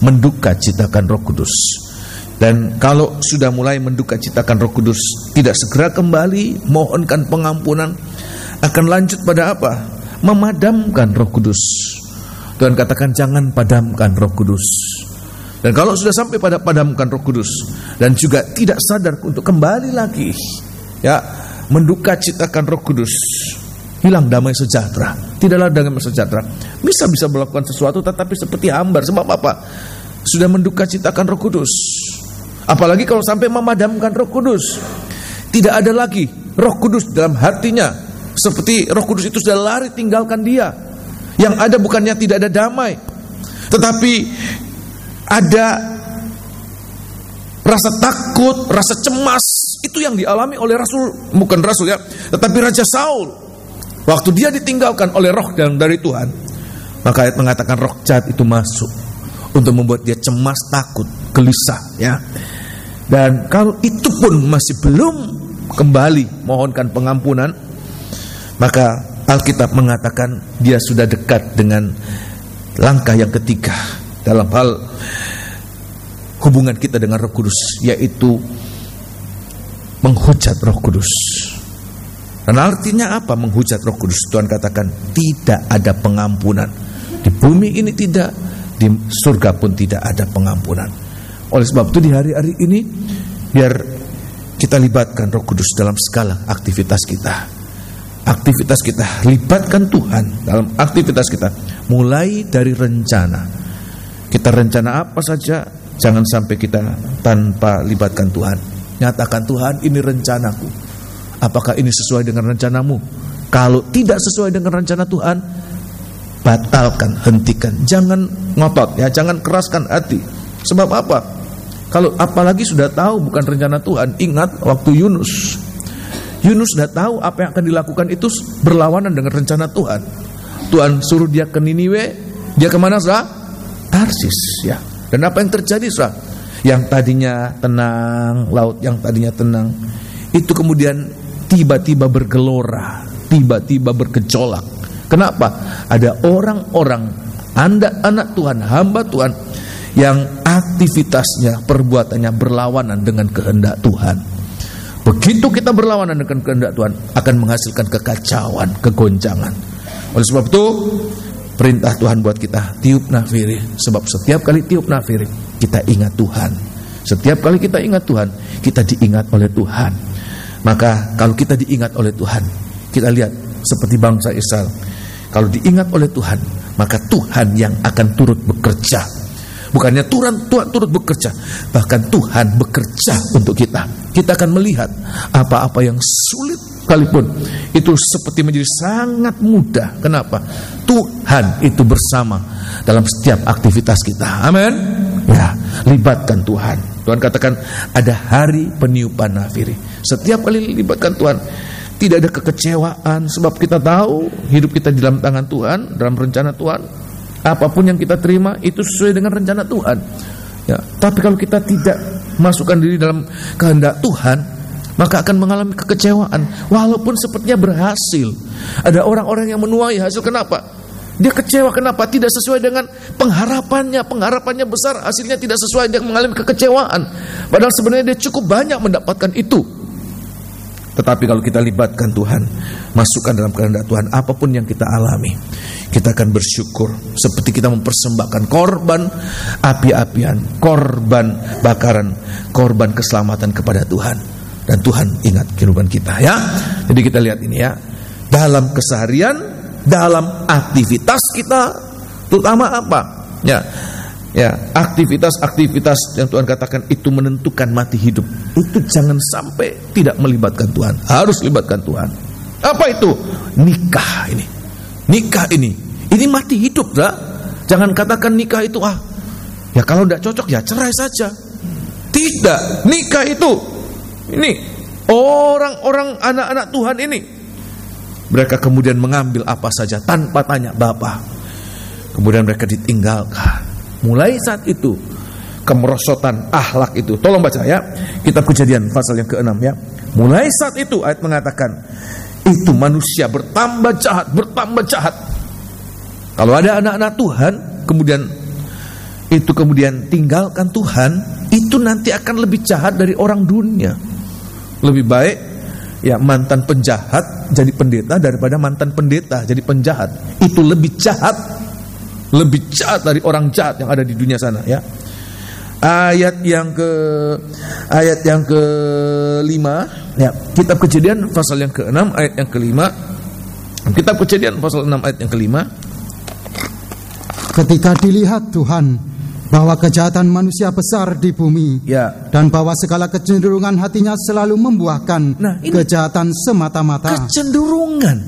mendukacitakan Roh Kudus. Dan kalau sudah mulai mendukacitakan Roh Kudus, tidak segera kembali mohonkan pengampunan, akan lanjut pada apa? Memadamkan Roh Kudus. Tuhan katakan jangan padamkan Roh Kudus. Dan kalau sudah sampai pada padamkan Roh Kudus dan juga tidak sadar untuk kembali lagi, ya, mendukacitakan Roh Kudus, hilang damai sejahtera. Tidaklah damai sejahtera. Bisa melakukan sesuatu tetapi seperti hambar. Sebab apa? Sudah mendukacitakan Roh Kudus. Apalagi kalau sampai memadamkan Roh Kudus, tidak ada lagi Roh Kudus dalam hatinya. Seperti Roh Kudus itu sudah lari tinggalkan dia. Yang ada bukannya tidak ada damai, tetapi ada rasa takut, rasa cemas. Itu yang dialami oleh bukan Rasul ya, tetapi Raja Saul. Waktu dia ditinggalkan oleh roh dari Tuhan, maka ayat mengatakan roh jahat itu masuk untuk membuat dia cemas, takut, gelisah ya. Dan kalau itu pun masih belum kembali mohonkan pengampunan, maka Alkitab mengatakan dia sudah dekat dengan langkah yang ketiga dalam hal hubungan kita dengan Roh Kudus, yaitu menghujat Roh Kudus. Dan artinya apa menghujat Roh Kudus? Tuhan katakan tidak ada pengampunan. Di bumi ini tidak, di surga pun tidak ada pengampunan. Oleh sebab itu di hari-hari ini biar kita libatkan Roh Kudus dalam segala aktivitas kita. Aktivitas kita, libatkan Tuhan dalam aktivitas kita. Mulai dari rencana. Kita rencana apa saja, jangan sampai kita tanpa libatkan Tuhan. Nyatakan, Tuhan, ini rencanaku. Apakah ini sesuai dengan rencanamu? Kalau tidak sesuai dengan rencana Tuhan, batalkan, hentikan. Jangan ngotot ya, jangan keraskan hati. Sebab apa? Kalau apalagi sudah tahu bukan rencana Tuhan. Ingat waktu Yunus sudah tahu apa yang akan dilakukan itu berlawanan dengan rencana Tuhan. Tuhan suruh dia ke Niniwe, dia kemana saudara? Tarsis ya. Dan apa yang terjadi saudara? Yang tadinya tenang, laut yang tadinya tenang, itu kemudian tiba-tiba bergelora, tiba-tiba bergejolak. Kenapa? Ada orang-orang, anak Tuhan, hamba Tuhan, yang aktivitasnya, perbuatannya berlawanan dengan kehendak Tuhan. Begitu kita berlawanan dengan kehendak Tuhan, akan menghasilkan kekacauan, kegoncangan. Oleh sebab itu, perintah Tuhan buat kita tiup nafiri. Sebab setiap kali tiup nafiri, kita ingat Tuhan. Setiap kali kita ingat Tuhan, kita diingat oleh Tuhan. Maka kalau kita diingat oleh Tuhan, kita lihat seperti bangsa Israel. Kalau diingat oleh Tuhan, maka Tuhan yang akan turut bekerja. Bukannya Tuhan turut bekerja, bahkan Tuhan bekerja untuk kita. Kita akan melihat apa-apa yang sulit sekalipun itu seperti menjadi sangat mudah. Kenapa? Tuhan itu bersama dalam setiap aktivitas kita. Amin. Ya, libatkan Tuhan. Tuhan katakan ada hari peniupan nafiri. Setiap kali libatkan Tuhan, tidak ada kekecewaan, sebab kita tahu hidup kita di dalam tangan Tuhan, dalam rencana Tuhan. Apapun yang kita terima itu sesuai dengan rencana Tuhan ya. Tapi kalau kita tidak masukkan diri dalam kehendak Tuhan, maka akan mengalami kekecewaan. Walaupun sepertinya berhasil. Ada orang-orang yang menuai hasil. Kenapa? Dia kecewa. Kenapa? Tidak sesuai dengan pengharapannya. Pengharapannya besar, hasilnya tidak sesuai, dia mengalami kekecewaan. Padahal sebenarnya dia cukup banyak mendapatkan itu. Tetapi kalau kita libatkan Tuhan, masukkan dalam kehendak Tuhan, apapun yang kita alami, kita akan bersyukur. Seperti kita mempersembahkan korban api-apian, korban bakaran, korban keselamatan kepada Tuhan. Dan Tuhan ingat kehidupan kita ya. Jadi kita lihat ini ya, dalam keseharian, dalam aktivitas kita, terutama apa? Ya, aktivitas-aktivitas yang Tuhan katakan itu menentukan mati hidup. Itu jangan sampai tidak melibatkan Tuhan. Harus libatkan Tuhan. Apa itu? Nikah ini. Nikah ini mati hidup, dah. Jangan katakan nikah itu ya kalau tidak cocok ya cerai saja. Tidak, nikah itu ini orang-orang anak-anak Tuhan ini. Mereka kemudian mengambil apa saja tanpa tanya Bapa. Kemudian mereka ditinggalkan. Mulai saat itu kemerosotan akhlak itu. Tolong baca ya, Kitab Kejadian pasal yang ke-6 ya. Mulai saat itu ayat mengatakan itu manusia bertambah jahat. Kalau ada anak-anak Tuhan kemudian tinggalkan Tuhan, itu nanti akan lebih jahat dari orang dunia. Lebih baik ya mantan penjahat jadi pendeta daripada mantan pendeta jadi penjahat. Itu lebih jahat dari orang jahat yang ada di dunia sana, ya. Ayat yang ke-5, ya, Kitab Kejadian pasal yang ke-6 ayat yang ke-5. Kitab Kejadian pasal 6 ayat yang ke-5. Ketika dilihat Tuhan bahwa kejahatan manusia besar di bumi, ya, dan bahwa segala kecenderungan hatinya selalu membuahkan kejahatan semata-mata. Kecenderungan.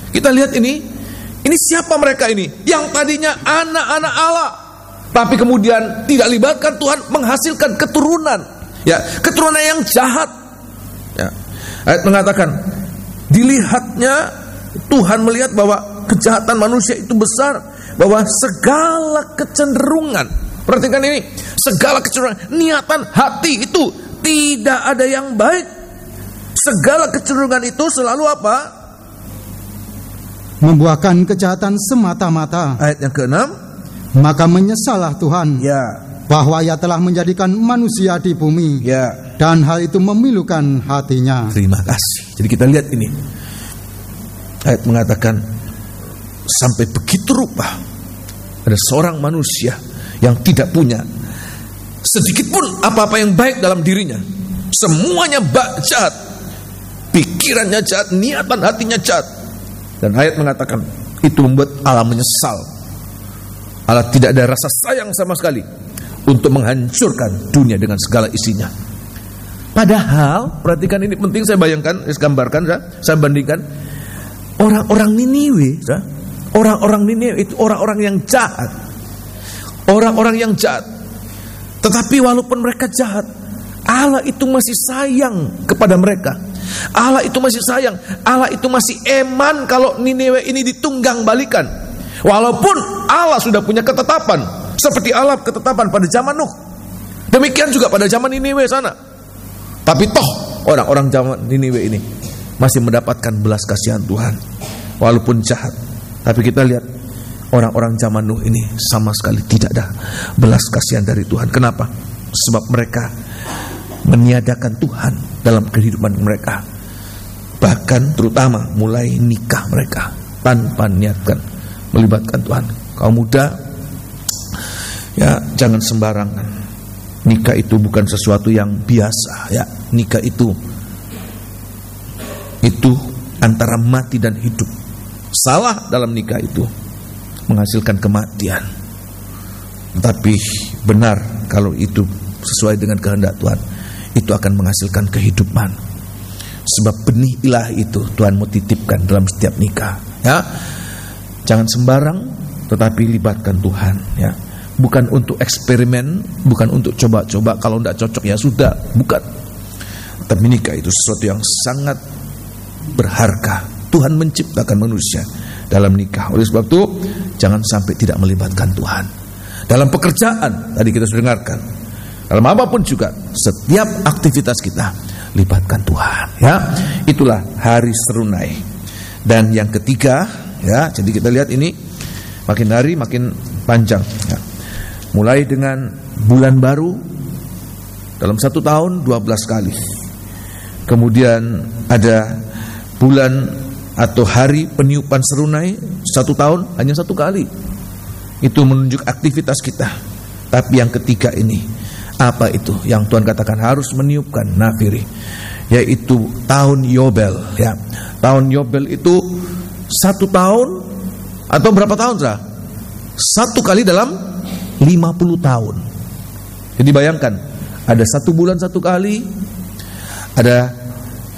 Kita lihat ini siapa mereka ini? Yang tadinya anak-anak Allah, tapi kemudian tidak libatkan Tuhan, menghasilkan keturunan, ya, keturunan yang jahat. Ya. Ayat mengatakan, dilihatnya Tuhan melihat bahwa kejahatan manusia itu besar, bahwa segala kecenderungan, perhatikan ini, segala kecenderungan, niatan hati itu tidak ada yang baik. Segala kecenderungan itu selalu apa? Membuahkan kejahatan semata-mata. Ayat yang ke-6, maka menyesallah Tuhan, ya, bahwa Ia telah menjadikan manusia di bumi, ya, dan hal itu memilukan hatinya. Terima kasih. Jadi kita lihat ini, ayat mengatakan, sampai begitu rupa ada seorang manusia yang tidak punya sedikit pun apa-apa yang baik dalam dirinya. Semuanya jahat, pikirannya jahat, niatan hatinya jahat. Dan ayat mengatakan itu membuat Allah menyesal. Allah tidak ada rasa sayang sama sekali untuk menghancurkan dunia dengan segala isinya. Padahal, perhatikan ini penting, saya bayangkan, saya gambarkan, saya bandingkan. Orang-orang Niniwe, orang-orang Niniwe itu orang-orang yang jahat. Orang-orang yang jahat. Tetapi walaupun mereka jahat, Allah itu masih sayang kepada mereka. Allah itu masih sayang. Allah itu masih eman kalau Niniwe ini ditunggang balikan. Walaupun Allah sudah punya ketetapan, seperti Allah ketetapan pada zaman Nuh, demikian juga pada zaman Niniwe sana. Tapi toh orang-orang zaman Niniwe ini masih mendapatkan belas kasihan Tuhan, walaupun jahat. Tapi kita lihat orang-orang zaman Nuh ini sama sekali tidak ada belas kasihan dari Tuhan. Kenapa? Sebab mereka meniadakan Tuhan dalam kehidupan mereka. Bahkan terutama mulai nikah mereka tanpa niatkan melibatkan Tuhan. Kaum muda, ya, jangan sembarangan. Nikah itu bukan sesuatu yang biasa, ya. Nikah itu antara mati dan hidup. Salah dalam nikah itu menghasilkan kematian. Tapi benar kalau itu sesuai dengan kehendak Tuhan, itu akan menghasilkan kehidupan. Sebab benih ilahi itu Tuhan mau titipkan dalam setiap nikah, ya. Jangan sembarang, tetapi libatkan Tuhan, ya. Bukan untuk eksperimen, bukan untuk coba-coba, kalau tidak cocok ya sudah, bukan. Tapi nikah itu sesuatu yang sangat berharga. Tuhan menciptakan manusia dalam nikah. Oleh sebab itu jangan sampai tidak melibatkan Tuhan. Dalam pekerjaan, tadi kita sudah dengarkan, dalam apapun juga, setiap aktivitas kita libatkan Tuhan, ya. Itulah hari serunai. Dan yang ketiga, ya, jadi kita lihat ini makin hari makin panjang, ya. Mulai dengan bulan baru dalam 1 tahun 12 kali. Kemudian ada bulan atau hari peniupan serunai 1 tahun hanya 1 kali. Itu menunjuk aktivitas kita. Tapi yang ketiga ini, apa itu yang Tuhan katakan harus meniupkan nafiri, yaitu tahun Yobel, ya. Tahun Yobel itu 1 tahun atau berapa tahun, Sah? 1 kali dalam 50 tahun. Jadi bayangkan, ada 1 bulan 1 kali, ada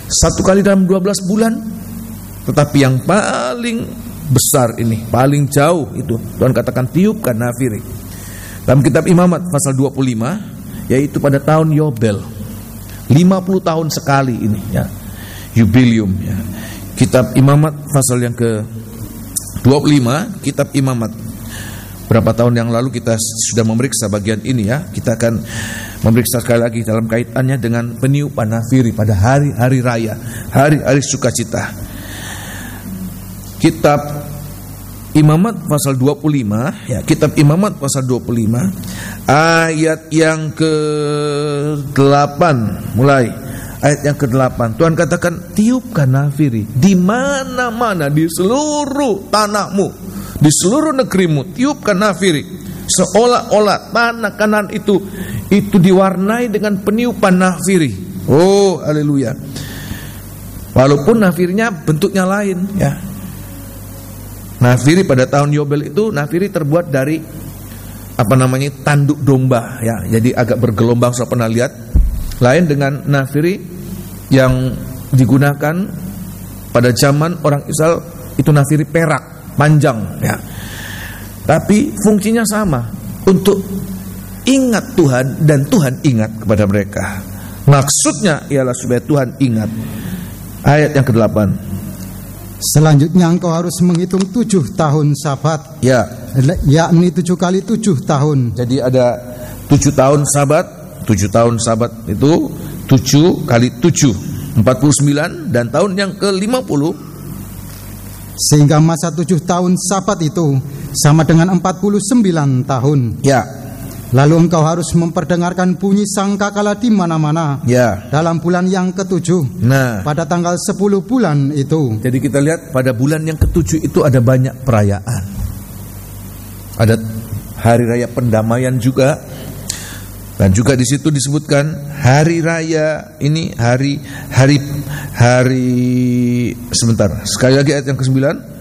1 kali dalam 12 bulan. Tetapi yang paling besar ini, paling jauh itu Tuhan katakan tiupkan nafiri. Dalam kitab Imamat pasal 25, yaitu pada tahun Yobel, 50 tahun sekali ini, ya, jubilium, ya. Kitab Imamat pasal yang ke-25, kitab Imamat. Berapa tahun yang lalu kita sudah memeriksa bagian ini, ya. Kita akan memeriksa sekali lagi dalam kaitannya dengan peniupan nafiri pada hari-hari raya, hari-hari sukacita. kitab Imamat pasal 25, ya, kitab Imamat pasal 25 ayat yang ke-8, mulai ayat yang ke-8. Tuhan katakan, tiupkan nafiri di mana-mana di seluruh tanahmu, di seluruh negerimu, tiupkan nafiri. Seolah-olah tanah Kanaan itu diwarnai dengan peniupan nafiri. Oh, haleluya. Walaupun nafirinya bentuknya lain, ya. Nafiri pada tahun Yobel itu, nafiri terbuat dari tanduk domba, ya. Jadi agak bergelombang, saya pernah lihat. Lain dengan nafiri yang digunakan pada zaman orang Israel, itu nafiri perak, panjang, ya. Tapi fungsinya sama, untuk ingat Tuhan dan Tuhan ingat kepada mereka. Maksudnya ialah supaya Tuhan ingat. Ayat yang ke-8. Selanjutnya engkau harus menghitung 7 tahun Sabat, ya, yakni 7 kali 7 tahun. Jadi ada 7 tahun Sabat. 7 tahun Sabat itu 7 kali 7, 49, dan tahun yang ke-50. Sehingga masa 7 tahun Sabat itu sama dengan 49 tahun. Ya. Lalu engkau harus memperdengarkan bunyi sangkakala di mana-mana, ya, dalam bulan yang ke-7. Nah, pada tanggal 10 bulan itu. Jadi kita lihat pada bulan yang ke-7 itu ada banyak perayaan. Ada hari raya pendamaian juga. Dan juga di situ disebutkan hari raya ini, hari sebentar. Sekali lagi ayat yang ke-9.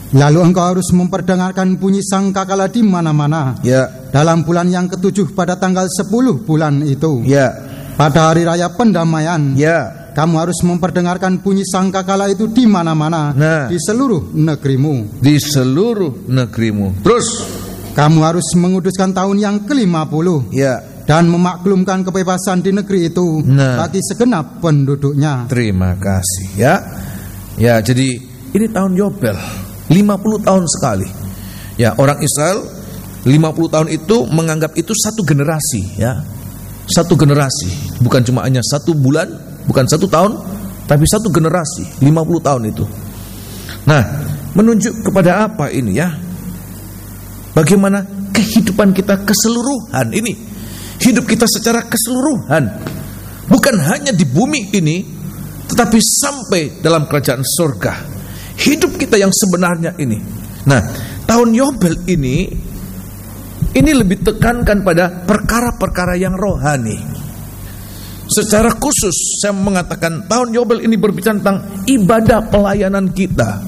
Lalu engkau harus memperdengarkan bunyi sangkakala di mana-mana, ya, dalam bulan yang ke-7 pada tanggal 10 bulan itu, ya, pada hari raya pendamaian, ya. Kamu harus memperdengarkan bunyi sangkakala itu di mana-mana, nah, di seluruh negerimu. Di seluruh negerimu. Terus kamu harus menguduskan tahun yang ke-50, ya, dan memaklumkan kebebasan di negeri itu, nah, bagi segenap penduduknya. Terima kasih, ya. Ya, jadi ini tahun Yobel, 50 tahun sekali. Ya, orang Israel 50 tahun itu menganggap itu satu generasi, ya. Satu generasi, bukan cuma hanya 1 bulan, bukan 1 tahun, tapi satu generasi, 50 tahun itu. Nah, menunjuk kepada apa ini, ya? Bagaimana kehidupan kita keseluruhan ini, hidup kita secara keseluruhan, bukan hanya di bumi ini, tetapi sampai dalam kerajaan surga. Hidup kita yang sebenarnya ini. Nah, tahun Yobel ini lebih tekankan pada perkara-perkara yang rohani. Secara khusus saya mengatakan tahun Yobel ini berbicara tentang ibadah pelayanan kita.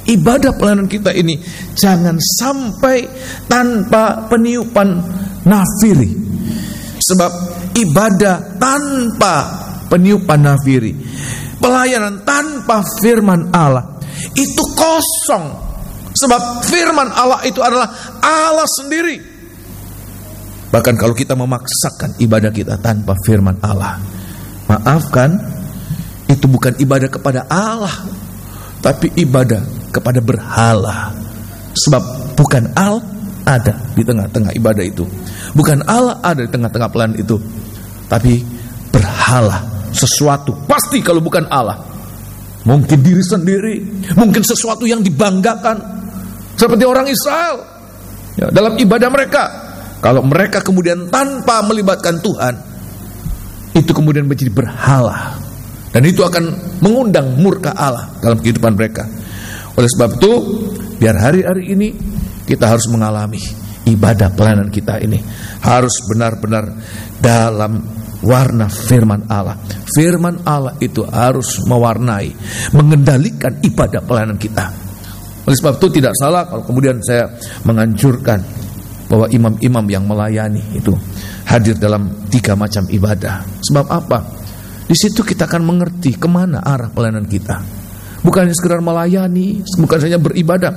Ibadah pelayanan kita ini jangan sampai tanpa peniupan nafiri. Sebab ibadah tanpa peniupan nafiri, pelayanan tanpa firman Allah, itu kosong. Sebab firman Allah itu adalah Allah sendiri. Bahkan kalau kita memaksakan ibadah kita tanpa firman Allah, maafkan, itu bukan ibadah kepada Allah, tapi ibadah kepada berhala. Sebab bukan Allah ada di tengah-tengah ibadah itu, bukan Allah ada di tengah-tengah pelayanan itu, tapi berhala. Sesuatu pasti kalau bukan Allah, mungkin diri sendiri, mungkin sesuatu yang dibanggakan, seperti orang Israel, ya, dalam ibadah mereka. Kalau mereka kemudian tanpa melibatkan Tuhan, itu kemudian menjadi berhala, dan itu akan mengundang murka Allah dalam kehidupan mereka. Oleh sebab itu, biar hari-hari ini kita harus mengalami ibadah pelayanan kita ini harus benar-benar dalam warna firman Allah. Firman Allah itu harus mewarnai, mengendalikan ibadah pelayanan kita. Oleh sebab itu tidak salah kalau kemudian saya menganjurkan bahwa imam-imam yang melayani itu hadir dalam 3 macam ibadah. Sebab apa? Di situ kita akan mengerti kemana arah pelayanan kita. Bukan hanya sekedar melayani, bukan hanya beribadah,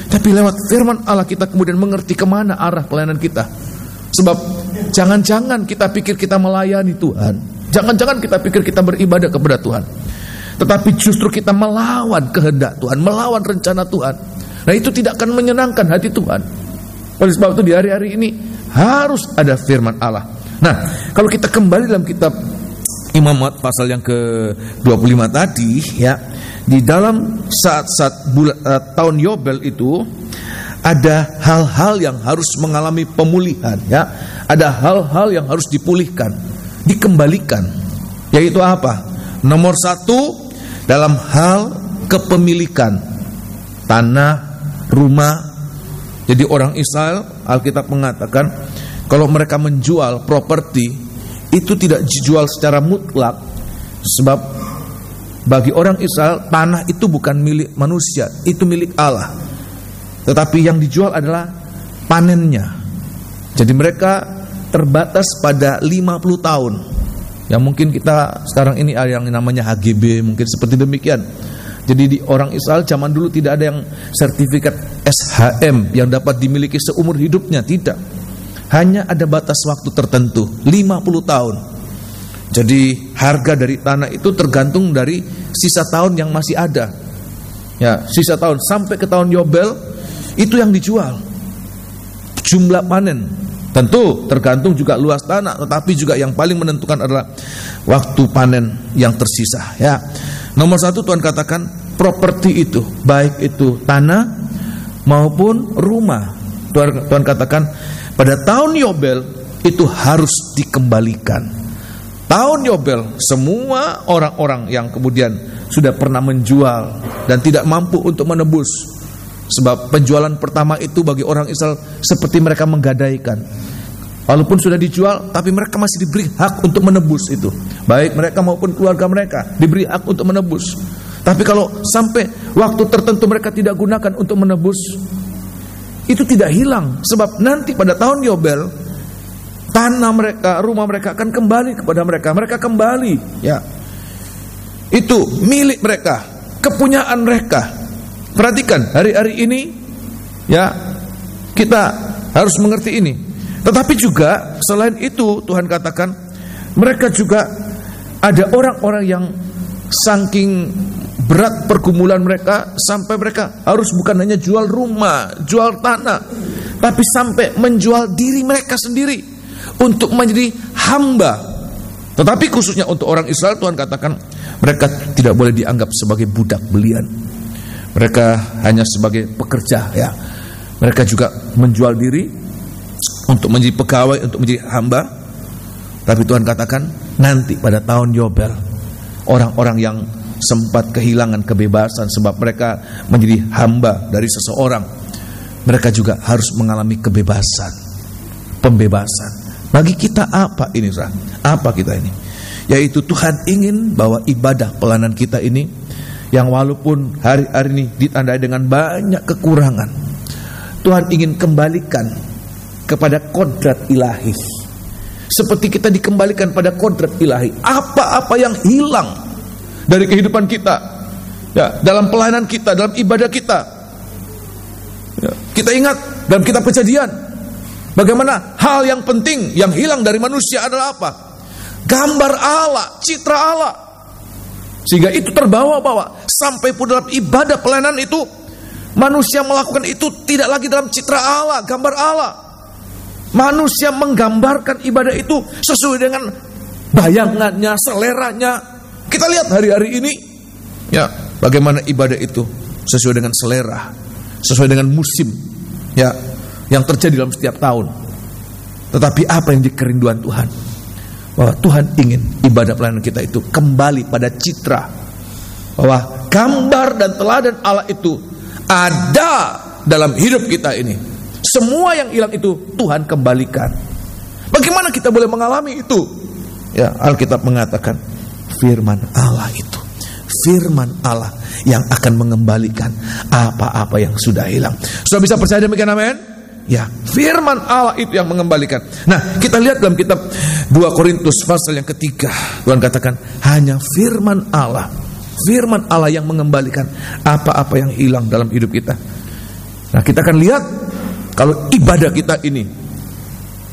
tapi lewat firman Allah kita kemudian mengerti kemana arah pelayanan kita. Sebab jangan-jangan kita pikir kita melayani Tuhan, jangan-jangan kita pikir kita beribadah kepada Tuhan, tetapi justru kita melawan kehendak Tuhan, melawan rencana Tuhan. Nah, itu tidak akan menyenangkan hati Tuhan. Oleh sebab itu di hari-hari ini harus ada firman Allah. Nah, kalau kita kembali dalam kitab Imamat pasal yang ke-25 tadi, ya, di dalam saat-saat tahun Yobel itu ada hal-hal yang harus mengalami pemulihan, ya. Ada hal-hal yang harus dipulihkan, dikembalikan. Yaitu apa? Nomor satu, dalam hal kepemilikan tanah, rumah. Jadi orang Israel, Alkitab mengatakan kalau mereka menjual properti itu tidak dijual secara mutlak, sebab bagi orang Israel tanah itu bukan milik manusia, itu milik Allah. Tetapi yang dijual adalah panennya. Jadi mereka terbatas pada 50 tahun. Yang mungkin kita sekarang ini ada yang namanya HGB, mungkin seperti demikian. Jadi di orang Israel zaman dulu tidak ada yang sertifikat SHM yang dapat dimiliki seumur hidupnya, tidak. Hanya ada batas waktu tertentu, 50 tahun. Jadi harga dari tanah itu tergantung dari sisa tahun yang masih ada. Ya, sisa tahun sampai ke tahun Yobel itu yang dijual. Jumlah panen tentu tergantung juga luas tanah, tetapi juga yang paling menentukan adalah waktu panen yang tersisa, ya. Nomor satu Tuhan katakan properti itu, baik itu tanah maupun rumah. Tuhan katakan pada tahun Yobel itu harus dikembalikan. Tahun Yobel, semua orang-orang yang kemudian sudah pernah menjual dan tidak mampu untuk menebus, sebab penjualan pertama itu bagi orang Israel seperti mereka menggadaikan. Walaupun sudah dijual, tapi mereka masih diberi hak untuk menebus itu. Baik mereka maupun keluarga mereka diberi hak untuk menebus. Tapi kalau sampai waktu tertentu mereka tidak gunakan untuk menebus, itu tidak hilang. Sebab nanti pada tahun Yobel, tanah mereka, rumah mereka akan kembali kepada mereka. Mereka kembali, ya. Itu milik mereka, kepunyaan mereka. Perhatikan hari-hari ini, ya, kita harus mengerti ini. Tetapi juga selain itu Tuhan katakan mereka juga ada orang-orang yang saking berat pergumulan mereka sampai mereka harus bukan hanya jual rumah, jual tanah, tapi sampai menjual diri mereka sendiri untuk menjadi hamba. Tetapi khususnya untuk orang Israel, Tuhan katakan mereka tidak boleh dianggap sebagai budak belian. Mereka hanya sebagai pekerja, ya. Mereka juga menjual diri untuk menjadi pegawai, untuk menjadi hamba. Tapi Tuhan katakan nanti pada tahun Yobel, orang-orang yang sempat kehilangan kebebasan sebab mereka menjadi hamba dari seseorang, mereka juga harus mengalami kebebasan, pembebasan. Bagi kita apa ini, apa kita ini? Yaitu Tuhan ingin bahwa ibadah pelayanan kita ini, yang walaupun hari-hari ini ditandai dengan banyak kekurangan, Tuhan ingin kembalikan kepada kodrat ilahi. Seperti kita dikembalikan pada kodrat ilahi. Apa-apa yang hilang dari kehidupan kita, ya, dalam pelayanan kita, dalam ibadah kita, ya, kita ingat dalam kitab Kejadian bagaimana hal yang penting yang hilang dari manusia adalah apa? Gambar Allah, citra Allah. Sehingga itu terbawa-bawa sampai pun dalam ibadah pelayanan itu manusia melakukan itu tidak lagi dalam citra Allah, gambar Allah. Manusia menggambarkan ibadah itu sesuai dengan bayangannya, seleranya. Kita lihat hari-hari ini, ya, bagaimana ibadah itu sesuai dengan selera, sesuai dengan musim, ya, yang terjadi dalam setiap tahun. Tetapi apa yang dikerinduan Tuhan? Bahwa Tuhan ingin ibadah pelayanan kita itu kembali pada citra, bahwa gambar dan teladan Allah itu ada dalam hidup kita ini. Semua yang hilang itu Tuhan kembalikan. Bagaimana kita boleh mengalami itu? Ya, Alkitab mengatakan firman Allah itu, firman Allah yang akan mengembalikan apa-apa yang sudah hilang. Sudah bisa percaya demikian, amin? Ya, firman Allah itu yang mengembalikan. Nah, kita lihat dalam kitab 2 Korintus pasal yang ketiga. Tuhan katakan hanya firman Allah yang mengembalikan apa-apa yang hilang dalam hidup kita. Nah, kita akan lihat kalau ibadah kita ini,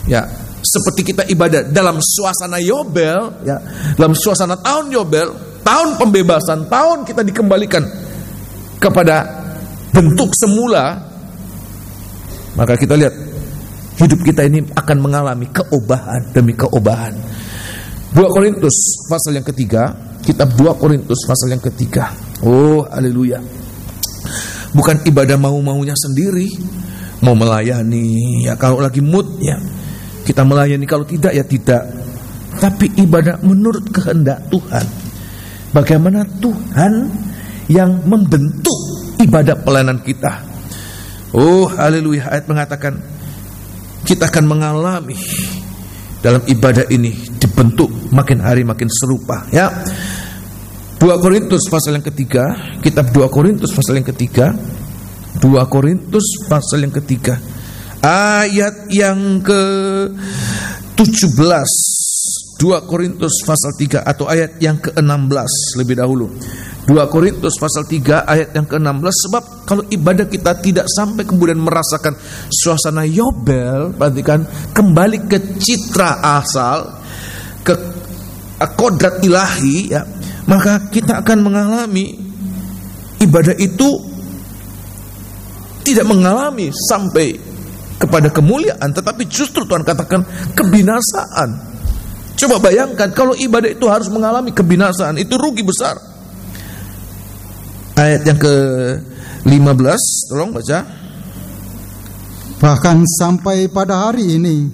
ya, seperti kita ibadah dalam suasana Yobel, ya, dalam suasana tahun Yobel, tahun pembebasan, tahun kita dikembalikan kepada bentuk semula, maka kita lihat hidup kita ini akan mengalami keobahan demi keobahan. 2 Korintus pasal yang ketiga, kitab 2 Korintus pasal yang ketiga, Oh, haleluya. Bukan ibadah mau-maunya sendiri, mau melayani ya kalau lagi mood ya kita melayani, kalau tidak ya tidak. Tapi ibadah menurut kehendak Tuhan. Bagaimana Tuhan yang membentuk ibadah pelayanan kita. Oh, haleluya. Ayat mengatakan kita akan mengalami dalam ibadah ini dibentuk makin hari makin serupa ya. 2 Korintus pasal yang ketiga, kitab 2 Korintus pasal yang ketiga, 2 Korintus pasal yang ketiga, ayat yang ke-17. 2 Korintus pasal 3 atau ayat yang ke-16 lebih dahulu. 2 Korintus pasal 3 ayat yang ke-16. Sebab kalau ibadah kita tidak sampai kemudian merasakan suasana Yobel, perhatikan, kembali ke citra asal, ke kodrat ilahi ya, maka kita akan mengalami ibadah itu tidak mengalami sampai kepada kemuliaan, tetapi justru Tuhan katakan kebinasaan. Coba bayangkan kalau ibadah itu harus mengalami kebinasaan, itu rugi besar. Ayat yang ke-15, tolong baca. Bahkan sampai pada hari ini,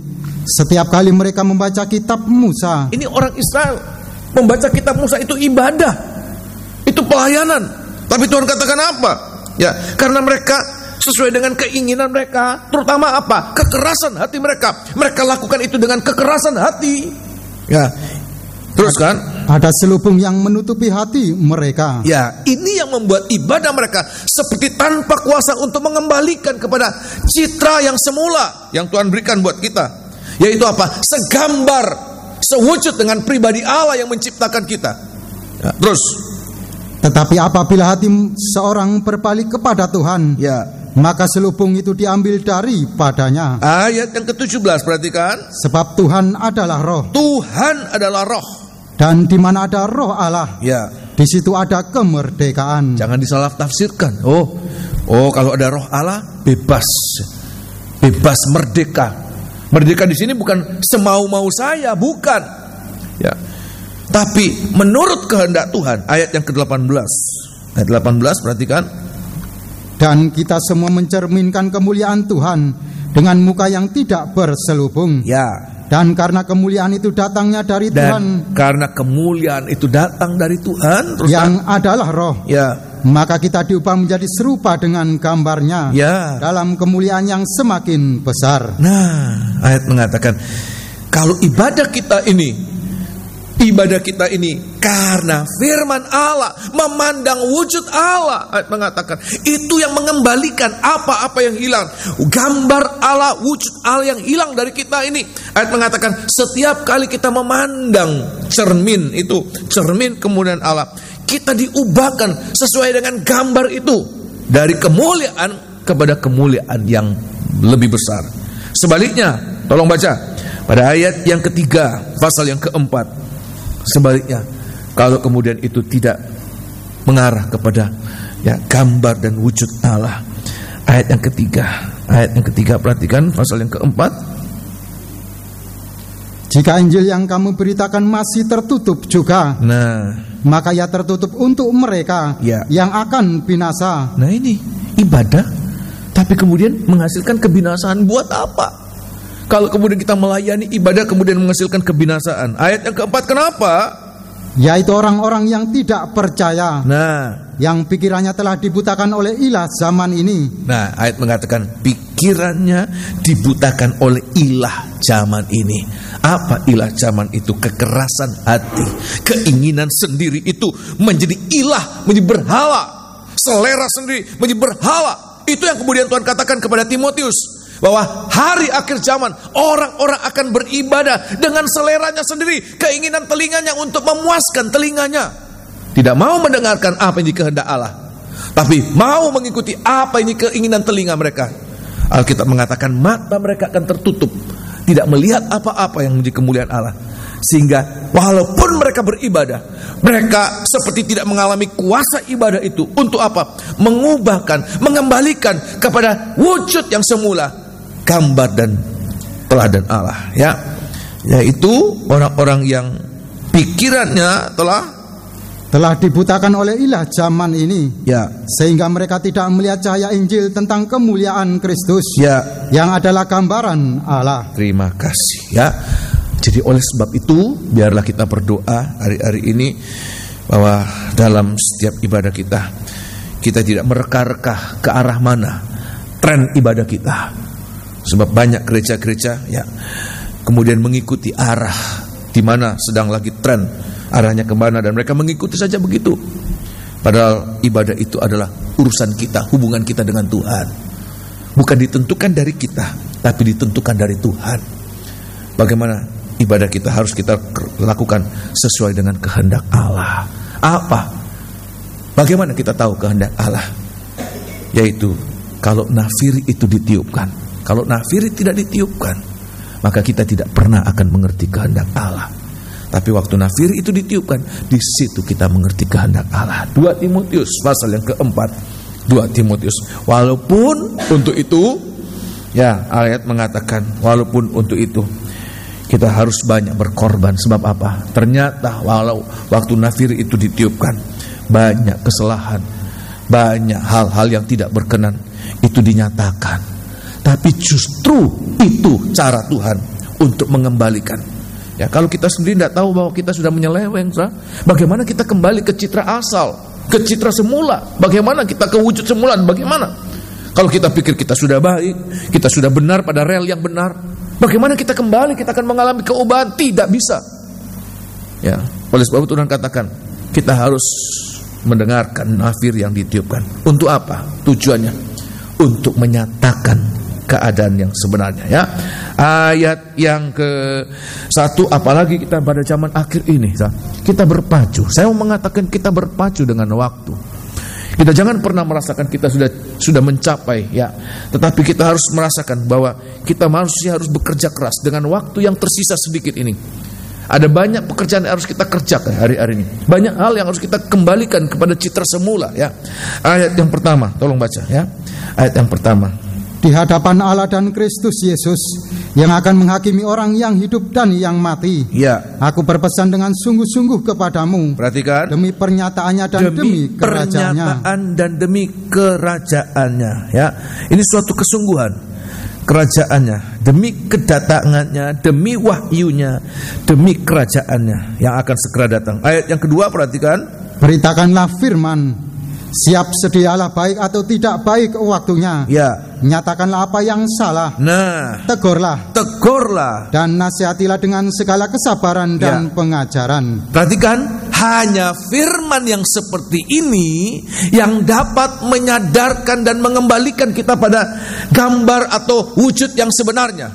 setiap kali mereka membaca kitab Musa. Ini orang Israel membaca kitab Musa itu ibadah, itu pelayanan. Tapi Tuhan katakan apa? Ya, karena mereka sesuai dengan keinginan mereka, terutama apa? Kekerasan hati mereka. Mereka lakukan itu dengan kekerasan hati. Ya, terus kan? Ada selubung yang menutupi hati mereka. Ya, ini yang membuat ibadah mereka seperti tanpa kuasa untuk mengembalikan kepada citra yang semula yang Tuhan berikan buat kita. Yaitu apa? Segambar, sewujud dengan pribadi Allah yang menciptakan kita. Ya, terus. Tetapi apabila hati seorang berbalik kepada Tuhan, ya, maka selubung itu diambil daripadanya. Ayat yang ke-17, perhatikan. Sebab Tuhan adalah roh. Tuhan adalah roh. Dan di mana ada roh Allah, ya, di situ ada kemerdekaan. Jangan disalah tafsirkan. Oh, kalau ada roh Allah bebas, merdeka. Merdeka di sini bukan semau-mau saya, bukan. Ya. Tapi menurut kehendak Tuhan. Ayat yang ke-18. Ayat 18, perhatikan. Dan kita semua mencerminkan kemuliaan Tuhan dengan muka yang tidak berselubung. Ya. Dan karena kemuliaan itu datangnya dari Tuhan. Karena kemuliaan itu datang dari Tuhan, terus yang adalah roh. Ya. Maka kita diubah menjadi serupa dengan gambarnya. Ya. Dalam kemuliaan yang semakin besar. Nah, ayat mengatakan kalau ibadah kita ini karena firman Allah, memandang wujud Allah. Ayat mengatakan itu yang mengembalikan apa-apa yang hilang, gambar Allah, wujud Allah yang hilang dari kita ini. Ayat mengatakan setiap kali kita memandang cermin itu, cermin kemuliaan Allah, kita diubahkan sesuai dengan gambar itu, dari kemuliaan kepada kemuliaan yang lebih besar. Sebaliknya, tolong baca pada ayat yang ketiga pasal yang keempat. Sebaliknya, kalau kemudian itu tidak mengarah kepada ya gambar dan wujud Allah. Ayat yang ketiga, perhatikan pasal yang keempat. Jika Injil yang kamu beritakan masih tertutup juga, maka ia tertutup untuk mereka yang akan binasa. Nah, ini ibadah, tapi kemudian menghasilkan kebinasaan. Buat apa? Kalau kemudian kita melayani ibadah kemudian menghasilkan kebinasaan. Ayat yang keempat, kenapa? Yaitu orang-orang yang tidak percaya. Yang pikirannya telah dibutakan oleh ilah zaman ini. Nah, ayat mengatakan pikirannya dibutakan oleh ilah zaman ini. Apa ilah zaman itu? Kekerasan hati, keinginan sendiri itu menjadi ilah, menjadi berhala. Selera sendiri menjadi berhala. Itu yang kemudian Tuhan katakan kepada Timotius, bahwa hari akhir zaman orang-orang akan beribadah dengan seleranya sendiri, keinginan telinganya untuk memuaskan telinganya. Tidak mau mendengarkan apa yang dikehendak Allah, tapi mau mengikuti apa ini keinginan telinga mereka. Alkitab mengatakan mata mereka akan tertutup, tidak melihat apa-apa yang menjadi kemuliaan Allah. Sehingga walaupun mereka beribadah, mereka seperti tidak mengalami kuasa ibadah itu. Untuk apa? Mengubahkan, mengembalikan kepada wujud yang semula, gambar dan teladan Allah, ya, yaitu orang-orang yang pikirannya telah telah dibutakan oleh ilah zaman ini, ya, sehingga mereka tidak melihat cahaya Injil tentang kemuliaan Kristus, ya, yang adalah gambaran Allah. Terima kasih, ya. Jadi oleh sebab itu, biarlah kita berdoa hari-hari ini bahwa dalam setiap ibadah kita tidak mereka-reka ke arah mana tren ibadah kita. Sebab banyak gereja-gereja ya kemudian mengikuti arah di mana sedang lagi tren, arahnya kemana, dan mereka mengikuti saja begitu. Padahal ibadah itu adalah urusan kita, hubungan kita dengan Tuhan. Bukan ditentukan dari kita, tapi ditentukan dari Tuhan. Bagaimana ibadah kita harus kita lakukan sesuai dengan kehendak Allah. Apa? Bagaimana kita tahu kehendak Allah? Yaitu kalau nafiri itu ditiupkan. Kalau nafiri tidak ditiupkan, maka kita tidak pernah akan mengerti kehendak Allah. Tapi waktu nafiri itu ditiupkan, di situ kita mengerti kehendak Allah. 2 Timotius pasal yang keempat. 2 Timotius. Walaupun untuk itu, ya ayat mengatakan walaupun untuk itu kita harus banyak berkorban. Sebab apa? Ternyata walau waktu nafiri itu ditiupkan, banyak kesalahan, banyak hal-hal yang tidak berkenan itu dinyatakan. Tapi justru itu cara Tuhan untuk mengembalikan. Ya, kalau kita sendiri tidak tahu bahwa kita sudah menyeleweng, bagaimana kita kembali ke citra asal, ke citra semula? Bagaimana kita ke wujud semula? Bagaimana? Kalau kita pikir kita sudah baik, kita sudah benar pada rel yang benar, bagaimana kita kembali? Kita akan mengalami keubahan? Tidak bisa. Ya, oleh sebab itu Tuhan katakan kita harus mendengarkan nafir yang ditiupkan. Untuk apa? Tujuannya untuk menyatakan keadaan yang sebenarnya, ya. Ayat yang ke-1, apalagi kita pada zaman akhir ini, kita berpacu. Saya mau mengatakan kita berpacu dengan waktu. Kita jangan pernah merasakan kita sudah mencapai, ya. Tetapi kita harus merasakan bahwa kita manusia harus bekerja keras dengan waktu yang tersisa sedikit ini. Ada banyak pekerjaan yang harus kita kerjakan hari-hari ini. Banyak hal yang harus kita kembalikan kepada citra semula, ya. Ayat yang pertama, tolong baca, ya. Ayat yang pertama. Di hadapan Allah dan Kristus Yesus yang akan menghakimi orang yang hidup dan yang mati, ya. Aku berpesan dengan sungguh-sungguh kepadamu. Perhatikan. Demi pernyataannya dan demi kerajaannya. Pernyataan dan demi kerajaannya, ya. Ini suatu kesungguhan. Kerajaannya, demi kedatangannya, demi wahyunya, demi kerajaannya yang akan segera datang. Ayat yang kedua, perhatikan. Beritakanlah firman. Siap sedialah baik atau tidak baik waktunya. Ya. Nyatakanlah apa yang salah. Nah. Tegurlah. Dan nasihatilah dengan segala kesabaran dan pengajaran. Perhatikan, hanya firman yang seperti ini yang dapat menyadarkan dan mengembalikan kita pada gambar atau wujud yang sebenarnya.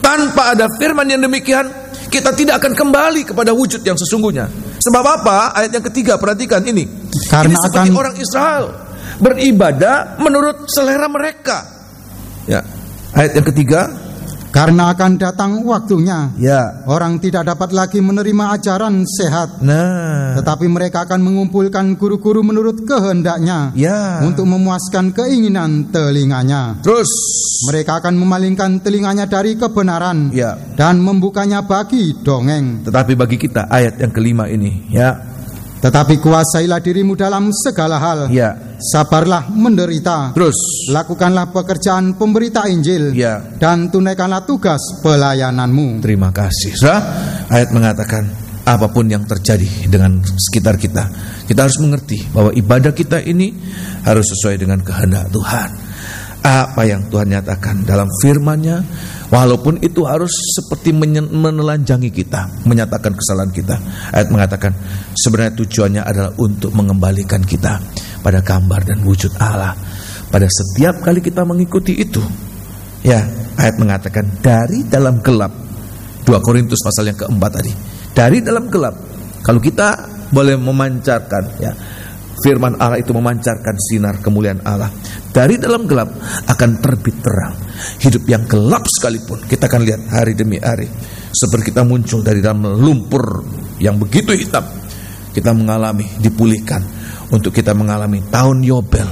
Tanpa ada firman yang demikian, kita tidak akan kembali kepada wujud yang sesungguhnya. Sebab apa? Ayat yang ketiga, perhatikan ini. Karena ini seperti orang Israel beribadah menurut selera mereka. Ya. Ayat yang ketiga. Karena akan datang waktunya, ya, orang tidak dapat lagi menerima ajaran sehat. Nah. Tetapi mereka akan mengumpulkan guru-guru menurut kehendaknya, ya, untuk memuaskan keinginan telinganya. Terus mereka akan memalingkan telinganya dari kebenaran, ya, dan membukanya bagi dongeng. Tetapi bagi kita ayat yang kelima ini, ya. Tetapi kuasailah dirimu dalam segala hal, ya. Sabarlah menderita. Terus lakukanlah pekerjaan pemberita Injil, ya, dan tunaikanlah tugas pelayananmu. Terima kasih. Ayat mengatakan apapun yang terjadi dengan sekitar kita, kita harus mengerti bahwa ibadah kita ini harus sesuai dengan kehendak Tuhan. Apa yang Tuhan nyatakan dalam firman-Nya, walaupun itu harus seperti menelanjangi kita, menyatakan kesalahan kita. Ayat mengatakan sebenarnya tujuannya adalah untuk mengembalikan kita pada gambar dan wujud Allah. Pada setiap kali kita mengikuti itu, ya, ayat mengatakan dari dalam gelap. 2 Korintus pasal yang keempat tadi. Dari dalam gelap, kalau kita boleh memancarkan, ya, firman Allah itu memancarkan sinar kemuliaan Allah. Dari dalam gelap akan terbit terang. Hidup yang gelap sekalipun, kita akan lihat hari demi hari, seperti kita muncul dari dalam lumpur yang begitu hitam, kita mengalami dipulihkan untuk kita mengalami tahun Yobel,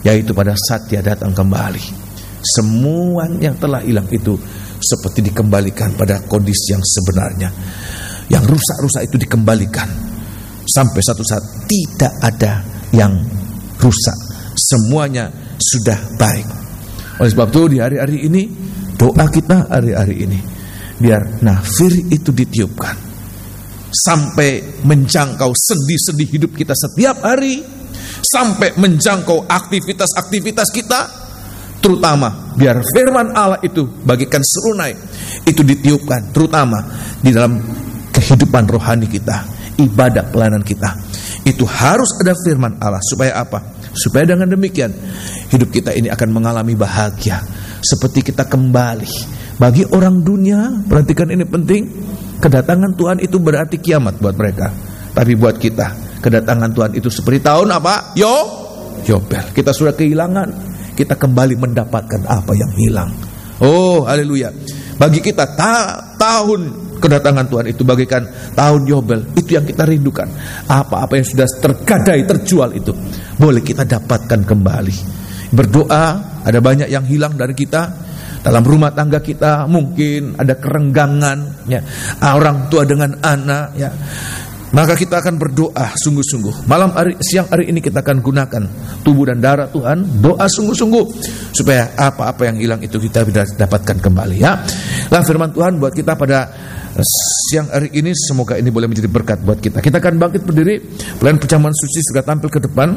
yaitu pada saat Dia datang kembali. Semua yang telah hilang itu seperti dikembalikan pada kondisi yang sebenarnya. Yang rusak-rusak itu dikembalikan. sampai satu saat tidak ada yang rusak, semuanya sudah baik. Oleh sebab itu di hari-hari ini, doa kita hari-hari ini, biar nafir itu ditiupkan sampai menjangkau sendi-sendi hidup kita setiap hari, sampai menjangkau aktivitas-aktivitas kita, terutama biar firman Allah itu bagikan serunai itu ditiupkan, terutama di dalam kehidupan rohani kita, ibadah pelayanan kita. Itu harus ada firman Allah. Supaya apa? Supaya dengan demikian hidup kita ini akan mengalami bahagia, seperti kita kembali. Bagi orang dunia, perhatikan ini penting, kedatangan Tuhan itu berarti kiamat buat mereka. Tapi buat kita, kedatangan Tuhan itu seperti tahun apa? Yobel. Kita sudah kehilangan, kita kembali mendapatkan apa yang hilang. Oh, haleluya. Bagi kita tahun kedatangan Tuhan itu bagaikan tahun Yobel. Itu yang kita rindukan. Apa-apa yang sudah tergadai, terjual itu boleh kita dapatkan kembali. Berdoa, ada banyak yang hilang dari kita. Dalam rumah tangga kita mungkin ada kerenggangan, ya, orang tua dengan anak, ya. Maka kita akan berdoa sungguh-sungguh. Siang hari ini kita akan gunakan tubuh dan darah Tuhan, doa sungguh-sungguh supaya apa-apa yang hilang itu kita bisa dapatkan kembali, ya. Lah firman Tuhan buat kita pada siang hari ini, semoga ini boleh menjadi berkat buat kita. Kita akan bangkit berdiri, pelayan perjamuan suci sudah tampil ke depan.